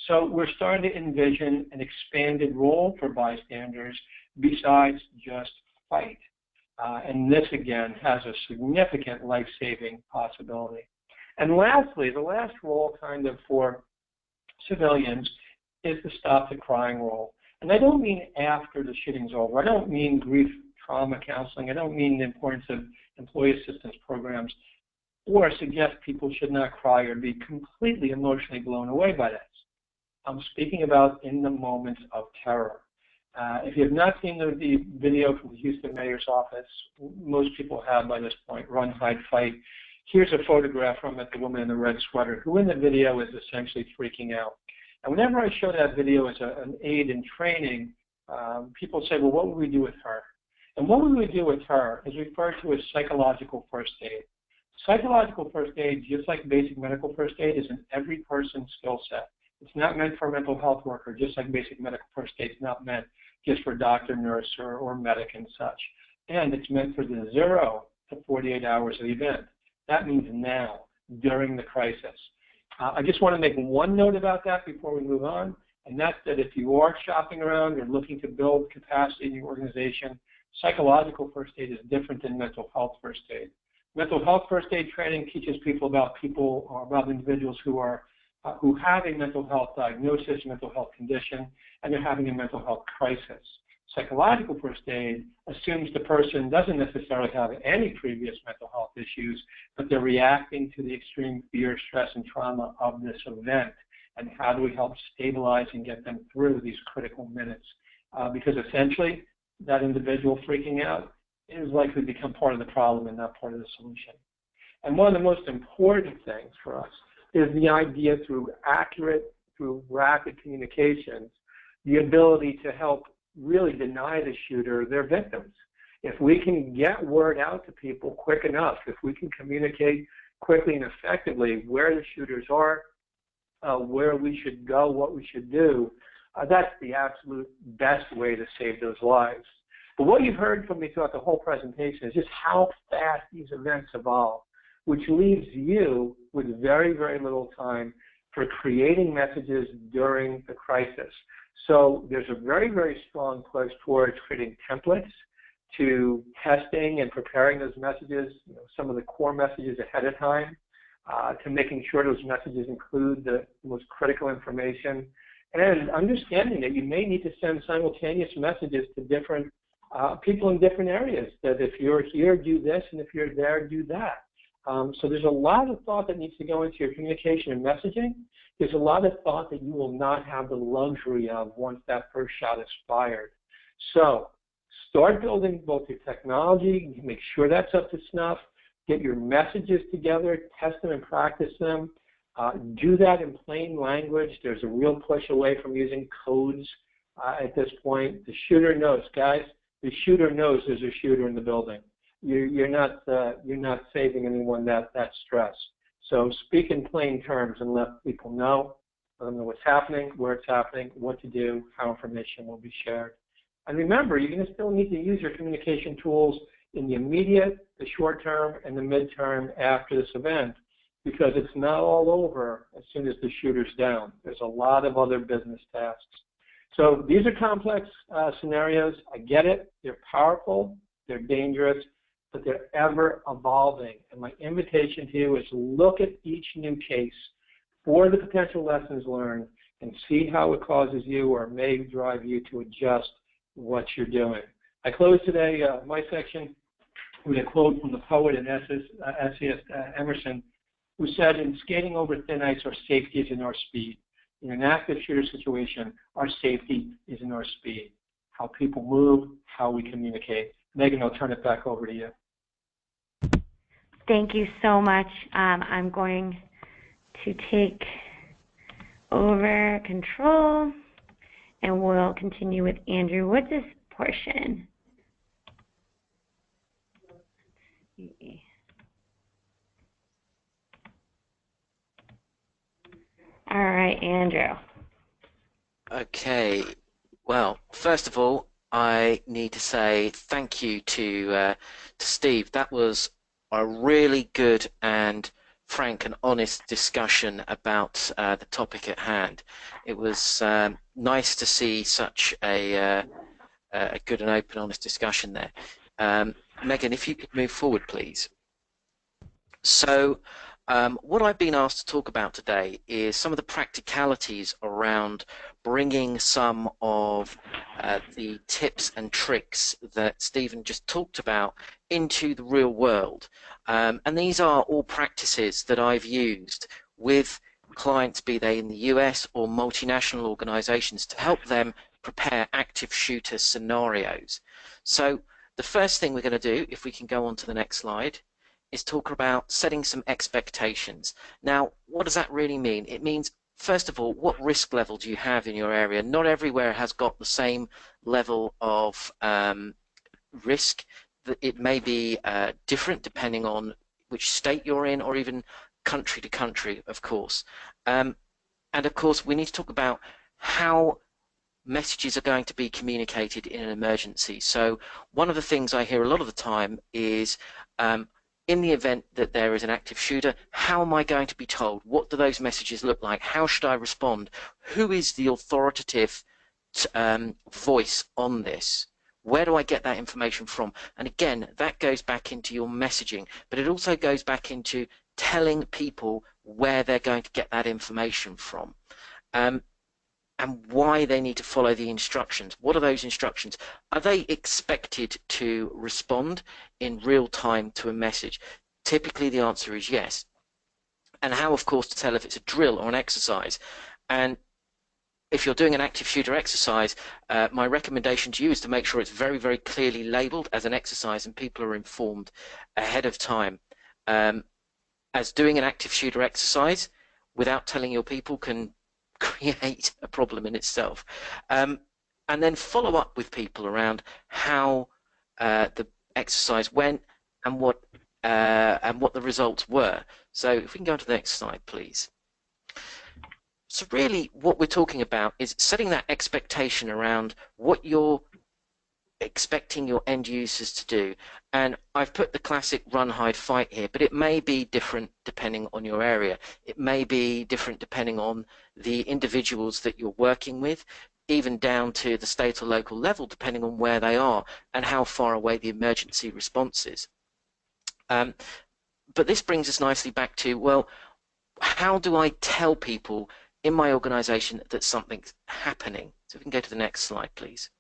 So we're starting to envision an expanded role for bystanders besides just fight. And this, again, has a significant life-saving possibility. And lastly, the last role kind of for civilians is the stop the crying role. And I don't mean after the shooting's over. I don't mean grief trauma counseling. I don't mean the importance of employee assistance programs, or suggest people should not cry or be completely emotionally blown away by this. I'm speaking about in the moments of terror. If you have not seen the video from the Houston Mayor's office, most people have by this point, Run, Hide, Fight. Here's a photograph from it, the woman in the red sweater, who in the video is essentially freaking out. And whenever I show that video as an aid in training, people say, well, what would we do with her? And what would we do with her is referred to as psychological first aid. Psychological first aid, just like basic medical first aid, is in every person's skill set. It's not meant for a mental health worker, just like basic medical first aid is not meant just for doctor, nurse, or medic and such. And it's meant for the 0 to 48 hours of the event. That means now, during the crisis. I just want to make one note about that before we move on, and that's that if you are shopping around or looking to build capacity in your organization, psychological first aid is different than mental health first aid. Mental health first aid training teaches people about individuals who have a mental health diagnosis, mental health condition, and they're having a mental health crisis. Psychological first aid assumes the person doesn't necessarily have any previous mental health issues, but they're reacting to the extreme fear, stress, and trauma of this event. And how do we help stabilize and get them through these critical minutes? Because essentially, that individual freaking out is likely to become part of the problem and not part of the solution. And one of the most important things for us is the idea through rapid communications, the ability to help really deny the shooter their victims. If we can get word out to people quick enough, if we can communicate quickly and effectively where the shooters are, where we should go, what we should do, that's the absolute best way to save those lives. But what you've heard from me throughout the whole presentation is just how fast these events evolve, which leaves you with very, very little time for creating messages during the crisis. So there's a very, very strong push towards creating templates, to testing and preparing those messages, some of the core messages ahead of time, to making sure those messages include the most critical information, and understanding that you may need to send simultaneous messages to different people in different areas, that if you're here, do this, and if you're there, do that. So there's a lot of thought that needs to go into your communication and messaging. There's a lot of thought that you will not have the luxury of once that first shot is fired. So start building both your technology, make sure that's up to snuff, get your messages together, test them and practice them. Do that in plain language. There's a real push away from using codes at this point. The shooter knows, guys. The shooter knows there's a shooter in the building. You're not saving anyone that stress. So speak in plain terms and let people know. Let them know what's happening, where it's happening, what to do, how information will be shared. And remember, you're going to still need to use your communication tools in the immediate, the short term, and the midterm after this event, because it's not all over as soon as the shooter's down. There's a lot of other business tasks. So these are complex scenarios. I get it. They're powerful. They're dangerous, but they're ever evolving. And my invitation to you is look at each new case for the potential lessons learned and see how it causes you or may drive you to adjust what you're doing. I close today my section with a quote from the poet and essayist Emerson, who said, "In skating over thin ice, our safety is in our speed. In an active shooter situation, our safety is in our speed." How people move, how we communicate. Megan, I'll turn it back over to you. Thank you so much. I'm going to take over control, and we'll continue with Andrew Woods' portion. Let's see. All right, Andrew. Okay. Well, first of all, I need to say thank you to Steve. That was a really good and frank and honest discussion about the topic at hand. It was nice to see such a good and open, honest discussion there. Megan, if you could move forward, please. So what I've been asked to talk about today is some of the practicalities around bringing some of the tips and tricks that Stephen just talked about into the real world. And these are all practices that I've used with clients, be they in the US or multinational organizations, to help them prepare active shooter scenarios. So the first thing we're going to do, if we can go on to the next slide, is talk about setting some expectations. Now, what does that really mean? It means, first of all, what risk level do you have in your area? Not everywhere has got the same level of risk. It may be different depending on which state you're in, or even country to country, of course. And of course, we need to talk about how messages are going to be communicated in an emergency. So one of the things I hear a lot of the time is, in the event that there is an active shooter, how am I going to be told? What do those messages look like? How should I respond? Who is the authoritative voice on this? Where do I get that information from? And again, that goes back into your messaging, but it also goes back into telling people where they're going to get that information from. And why they need to follow the instructions. What are those instructions? Are they expected to respond in real time to a message? Typically the answer is yes. And how, of course, to tell if it's a drill or an exercise. And if you're doing an active shooter exercise, my recommendation to you is to make sure it's very, very clearly labeled as an exercise and people are informed ahead of time. As doing an active shooter exercise without telling your people can create a problem in itself. And then follow up with people around how the exercise went and what the results were. So if we can go on to the next slide, please. So really what we're talking about is setting that expectation around what you're expecting your end users to do. And I've put the classic run, hide, fight here, but it may be different depending on your area. It may be different depending on the individuals that you're working with, even down to the state or local level, depending on where they are and how far away the emergency response is. But this brings us nicely back to, well, how do I tell people in my organization that something's happening? So if we can go to the next slide, please.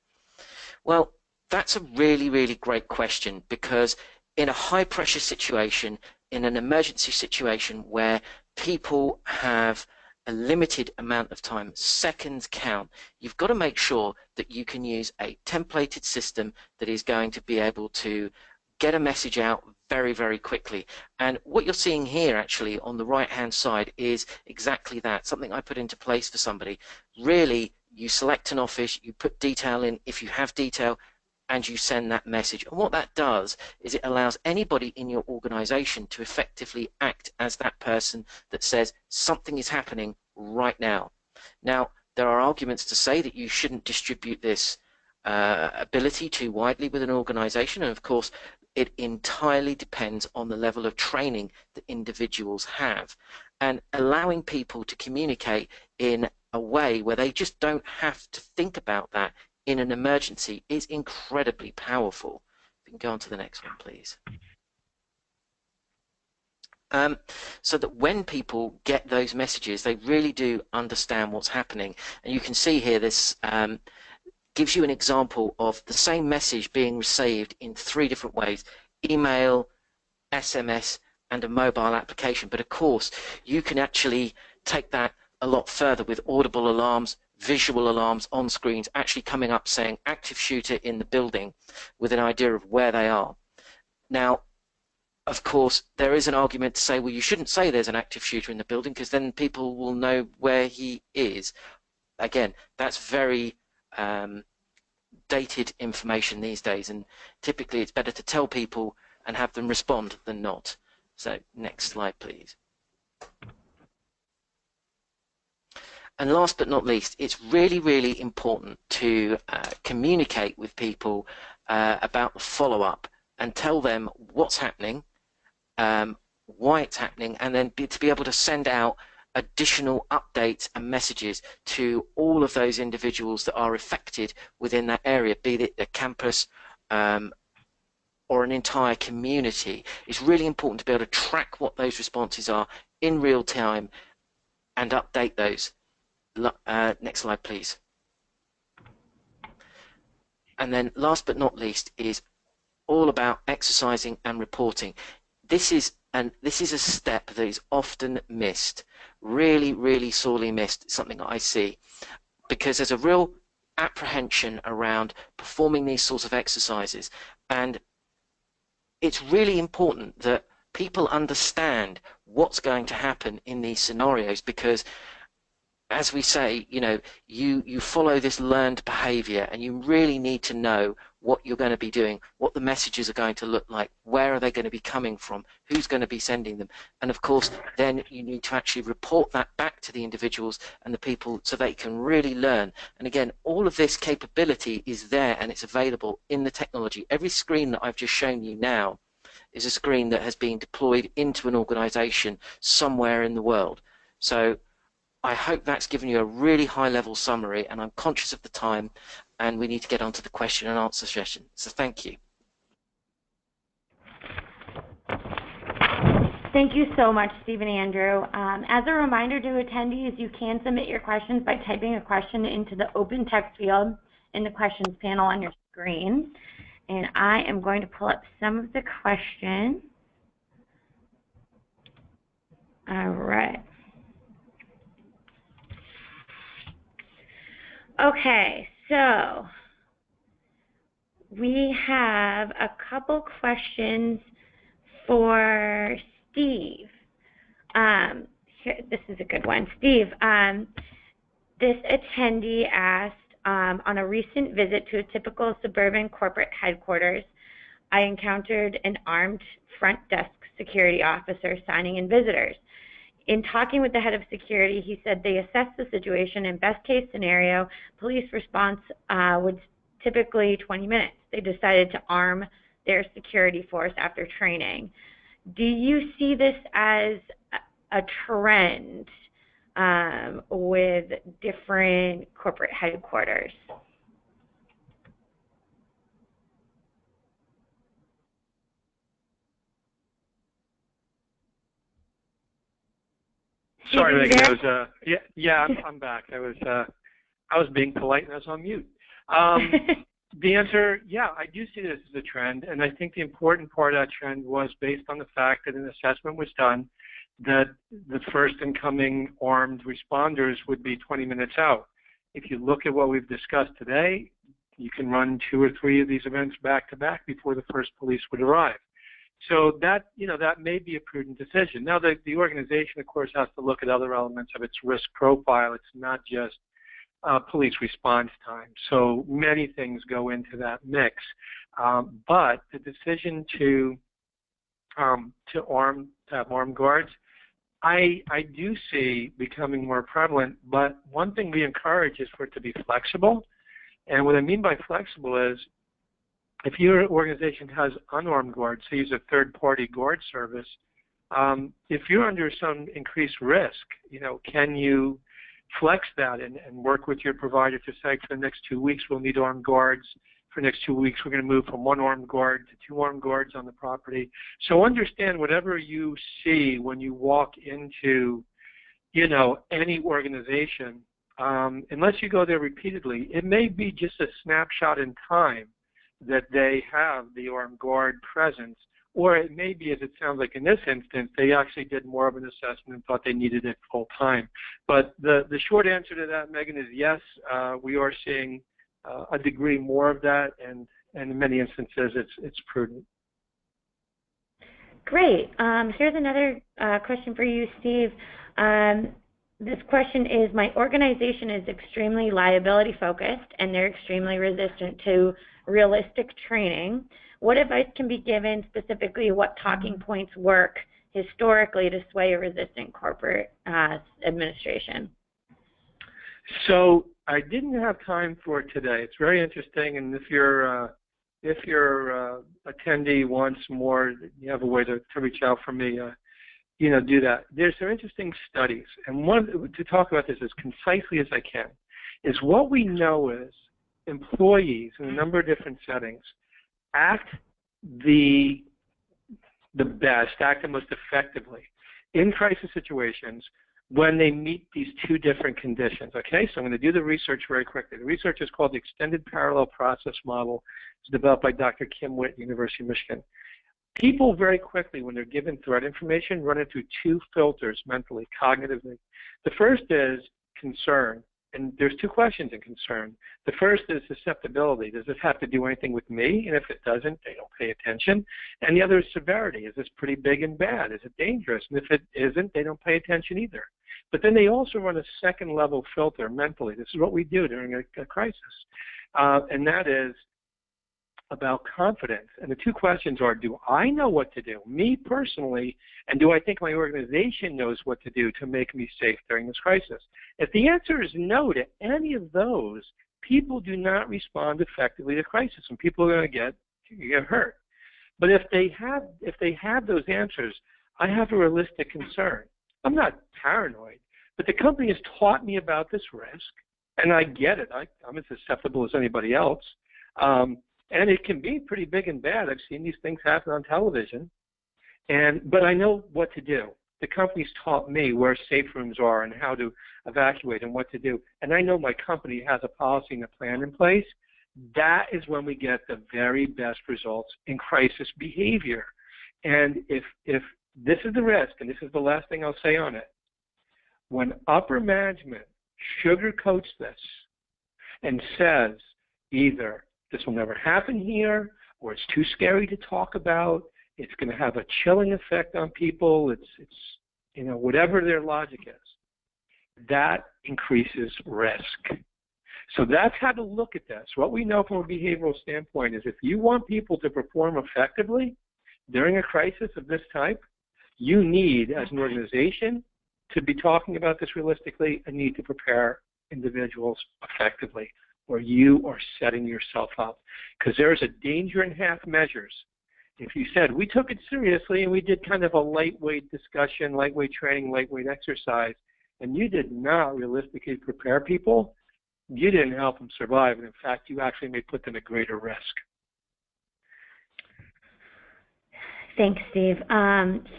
Well, that's a really, really great question, because in a high pressure situation, in an emergency situation where people have a limited amount of time, seconds count, you've got to make sure that you can use a templated system that is going to be able to get a message out very, very quickly. And what you're seeing here actually on the right hand side is exactly that, something I put into place for somebody. Really, you select an office, you put detail in if you have detail, and you send that message. And what that does is it allows anybody in your organization to effectively act as that person that says something is happening right now. Now, there are arguments to say that you shouldn't distribute this ability too widely with an organization, and of course it entirely depends on the level of training that individuals have, and allowing people to communicate in a way where they just don't have to think about that in an emergency is incredibly powerful. We can go on to the next one, please. So that when people get those messages, they really do understand what's happening. And you can see here this gives you an example of the same message being received in 3 different ways: email, SMS, and a mobile application. But of course, you can actually take that a lot further with audible alarms, visual alarms on screens actually coming up saying active shooter in the building with an idea of where they are. Now, of course, there is an argument to say, well, you shouldn't say there's an active shooter in the building because then people will know where he is. Again, that's very dated information these days, and typically it's better to tell people and have them respond than not. So next slide, please. And last but not least, it's really, really important to communicate with people about the follow-up and tell them what's happening, why it's happening, and then to be able to send out additional updates and messages to all of those individuals that are affected within that area, be it a campus or an entire community. It's really important to be able to track what those responses are in real time and update those. Next slide, please. And then last but not least is all about exercising and reporting. This is a step that is often missed, really sorely missed, something that I see, because there's a real apprehension around performing these sorts of exercises, and it's really important that people understand what's going to happen in these scenarios, because as we say, you follow this learned behavior, and you really need to know what you're going to be doing, what the messages are going to look like, where are they going to be coming from, who's going to be sending them. And of course, then you need to actually report that back to the individuals and the people so they can really learn. And again, all of this capability is there and it's available in the technology. Every screen that I've just shown you now is a screen that has been deployed into an organization somewhere in the world. So I hope that's given you a really high-level summary, and I'm conscious of the time, and we need to get on to the question and answer session. So thank you. Thank you so much, Steve and Andrew. As a reminder to attendees, you can submit your questions by typing a question into the open text field in the questions panel on your screen. And I am going to pull up some of the questions. All right. Okay, so we have a couple questions for Steve. Here, this is a good one. Steve, this attendee asked, on a recent visit to a typical suburban corporate headquarters, I encountered an armed front desk security officer signing in visitors. In talking with the head of security, he said they assessed the situation, and best case scenario, police response would typically 20 minutes. They decided to arm their security force after training. Do you see this as a trend with different corporate headquarters? Sorry, Megan. I'm back. I was being polite and I was on mute. The answer, yeah, I do see this as a trend, and I think the important part of that trend was based on the fact that an assessment was done that the first incoming armed responders would be 20 minutes out. If you look at what we've discussed today, you can run 2 or 3 of these events back to back before the first police would arrive. So that, that may be a prudent decision. Now, the organization, of course, has to look at other elements of its risk profile. It's not just police response time. So many things go into that mix. But the decision to have armed guards, I do see becoming more prevalent. But one thing we encourage is for it to be flexible. And what I mean by flexible is, if your organization has unarmed guards, say use a third-party guard service, if you're under some increased risk, can you flex that and work with your provider to say, for the next 2 weeks, we'll need armed guards. For the next 2 weeks, we're going to move from 1 armed guard to 2 armed guards on the property. So understand whatever you see when you walk into, any organization, unless you go there repeatedly, it may be just a snapshot in time that they have the armed guard presence, or it may be, as it sounds like in this instance, they actually did more of an assessment and thought they needed it full time. But the short answer to that, Megan, is yes, we are seeing a degree more of that, and in many instances it's prudent. Great. Here's another question for you, Steve. This question is, my organization is extremely liability focused and they're extremely resistant to realistic training. What advice can be given, specifically what talking points work historically to sway a resistant corporate administration? So I didn't have time for it today. It's very interesting, and if your attendee wants more, you have a way to reach out for me. Do that. There's some interesting studies, and one to talk about this as concisely as I can is what we know is employees in a number of different settings act the best, act the most effectively in crisis situations when they meet these 2 different conditions. Okay, so I'm going to do the research very quickly. The research is called the Extended Parallel Process Model. It's developed by Dr. Kim Witt, University of Michigan. People very quickly, when they're given threat information, run it through 2 filters mentally, cognitively. The first is concern, and there's 2 questions in concern. The first is susceptibility. Does this have to do anything with me? And if it doesn't, they don't pay attention. And the other is severity. Is this pretty big and bad? Is it dangerous? And if it isn't, they don't pay attention either. But then they also run a second-level filter mentally. This is what we do during a crisis, and that is about confidence. And the 2 questions are, do I know what to do, me personally, and do I think my organization knows what to do to make me safe during this crisis? If the answer is no to any of those, people do not respond effectively to crisis, and people are going to get hurt. But if they have those answers, I have a realistic concern. I'm not paranoid, but the company has taught me about this risk, and I get it. I'm as susceptible as anybody else. And it can be pretty big and bad. I've seen these things happen on television, but I know what to do. The company's taught me where safe rooms are and how to evacuate and what to do. And I know my company has a policy and a plan in place. That is when we get the very best results in crisis behavior. And if this is the risk, and this is the last thing I'll say on it, when upper management sugarcoats this and says either this will never happen here, or it's too scary to talk about, it's going to have a chilling effect on people, it's whatever their logic is, that increases risk. So that's how to look at this. What we know from a behavioral standpoint is if you want people to perform effectively during a crisis of this type, you need, as an organization, to be talking about this realistically and need to prepare individuals effectively, or you are setting yourself up. Because there is a danger in half measures. If you said, we took it seriously and we did kind of a lightweight discussion, lightweight training, lightweight exercise, and you did not realistically prepare people, you didn't help them survive. And in fact, you actually may put them at greater risk. Thanks, Steve.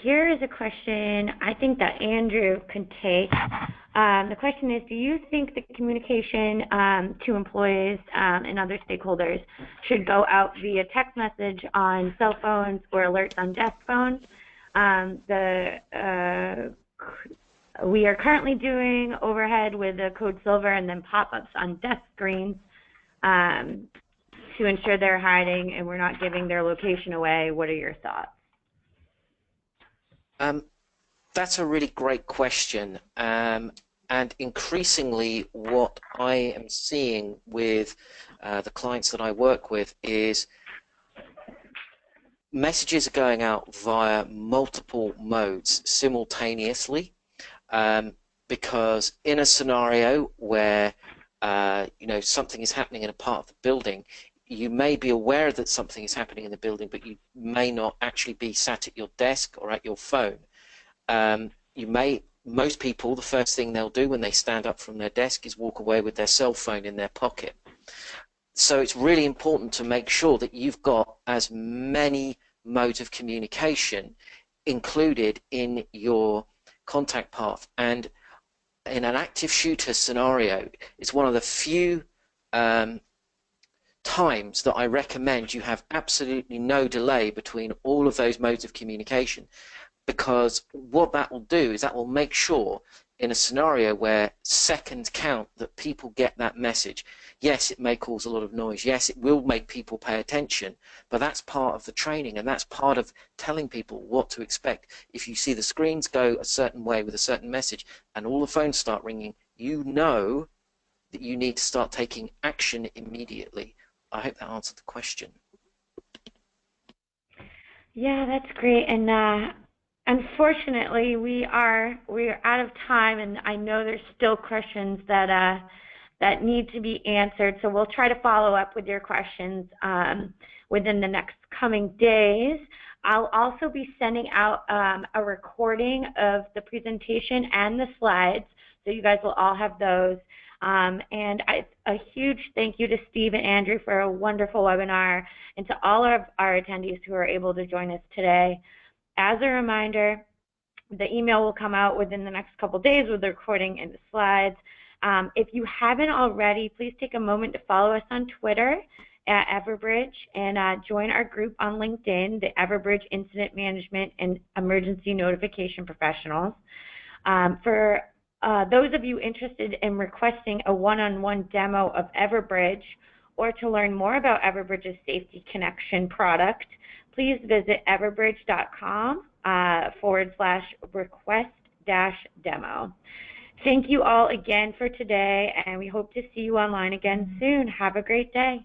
Here is a question I think that Andrew can take. The question is, do you think the communication to employees and other stakeholders should go out via text message on cell phones or alerts on desk phones? We are currently doing overhead with the code silver and then pop-ups on desk screens to ensure they're hiding and we're not giving their location away. What are your thoughts? That's a really great question, and increasingly what I am seeing with the clients that I work with is messages are going out via multiple modes simultaneously, because in a scenario where something is happening in a part of the building, you may be aware that something is happening in the building, but you may not actually be sat at your desk or at your phone. Most people, the first thing they'll do when they stand up from their desk is walk away with their cell phone in their pocket. So it's really important to make sure that you've got as many modes of communication included in your contact path. And in an active shooter scenario, it's one of the few times that I recommend you have absolutely no delay between all of those modes of communication, because what that will do is that will make sure in a scenario where seconds count that people get that message. Yes, it may cause a lot of noise. Yes, it will make people pay attention, but that's part of the training and that's part of telling people what to expect. If you see the screens go a certain way with a certain message and all the phones start ringing, you know that you need to start taking action immediately. I hope that answered the question. Yeah, that's great. And unfortunately, we're out of time, and I know there's still questions that need to be answered. So we'll try to follow up with your questions within the next coming days. I'll also be sending out a recording of the presentation and the slides, so you guys will all have those. And a huge thank you to Steve and Andrew for a wonderful webinar, and to all of our attendees who are able to join us today. As a reminder, the email will come out within the next couple days with the recording and the slides. If you haven't already, please take a moment to follow us on Twitter at Everbridge, and join our group on LinkedIn, the Everbridge Incident Management and Emergency Notification Professionals. For those of you interested in requesting a one-on-one demo of Everbridge, or to learn more about Everbridge's Safety Connection product, please visit everbridge.com/request-demo. Thank you all again for today, and we hope to see you online again soon. Have a great day.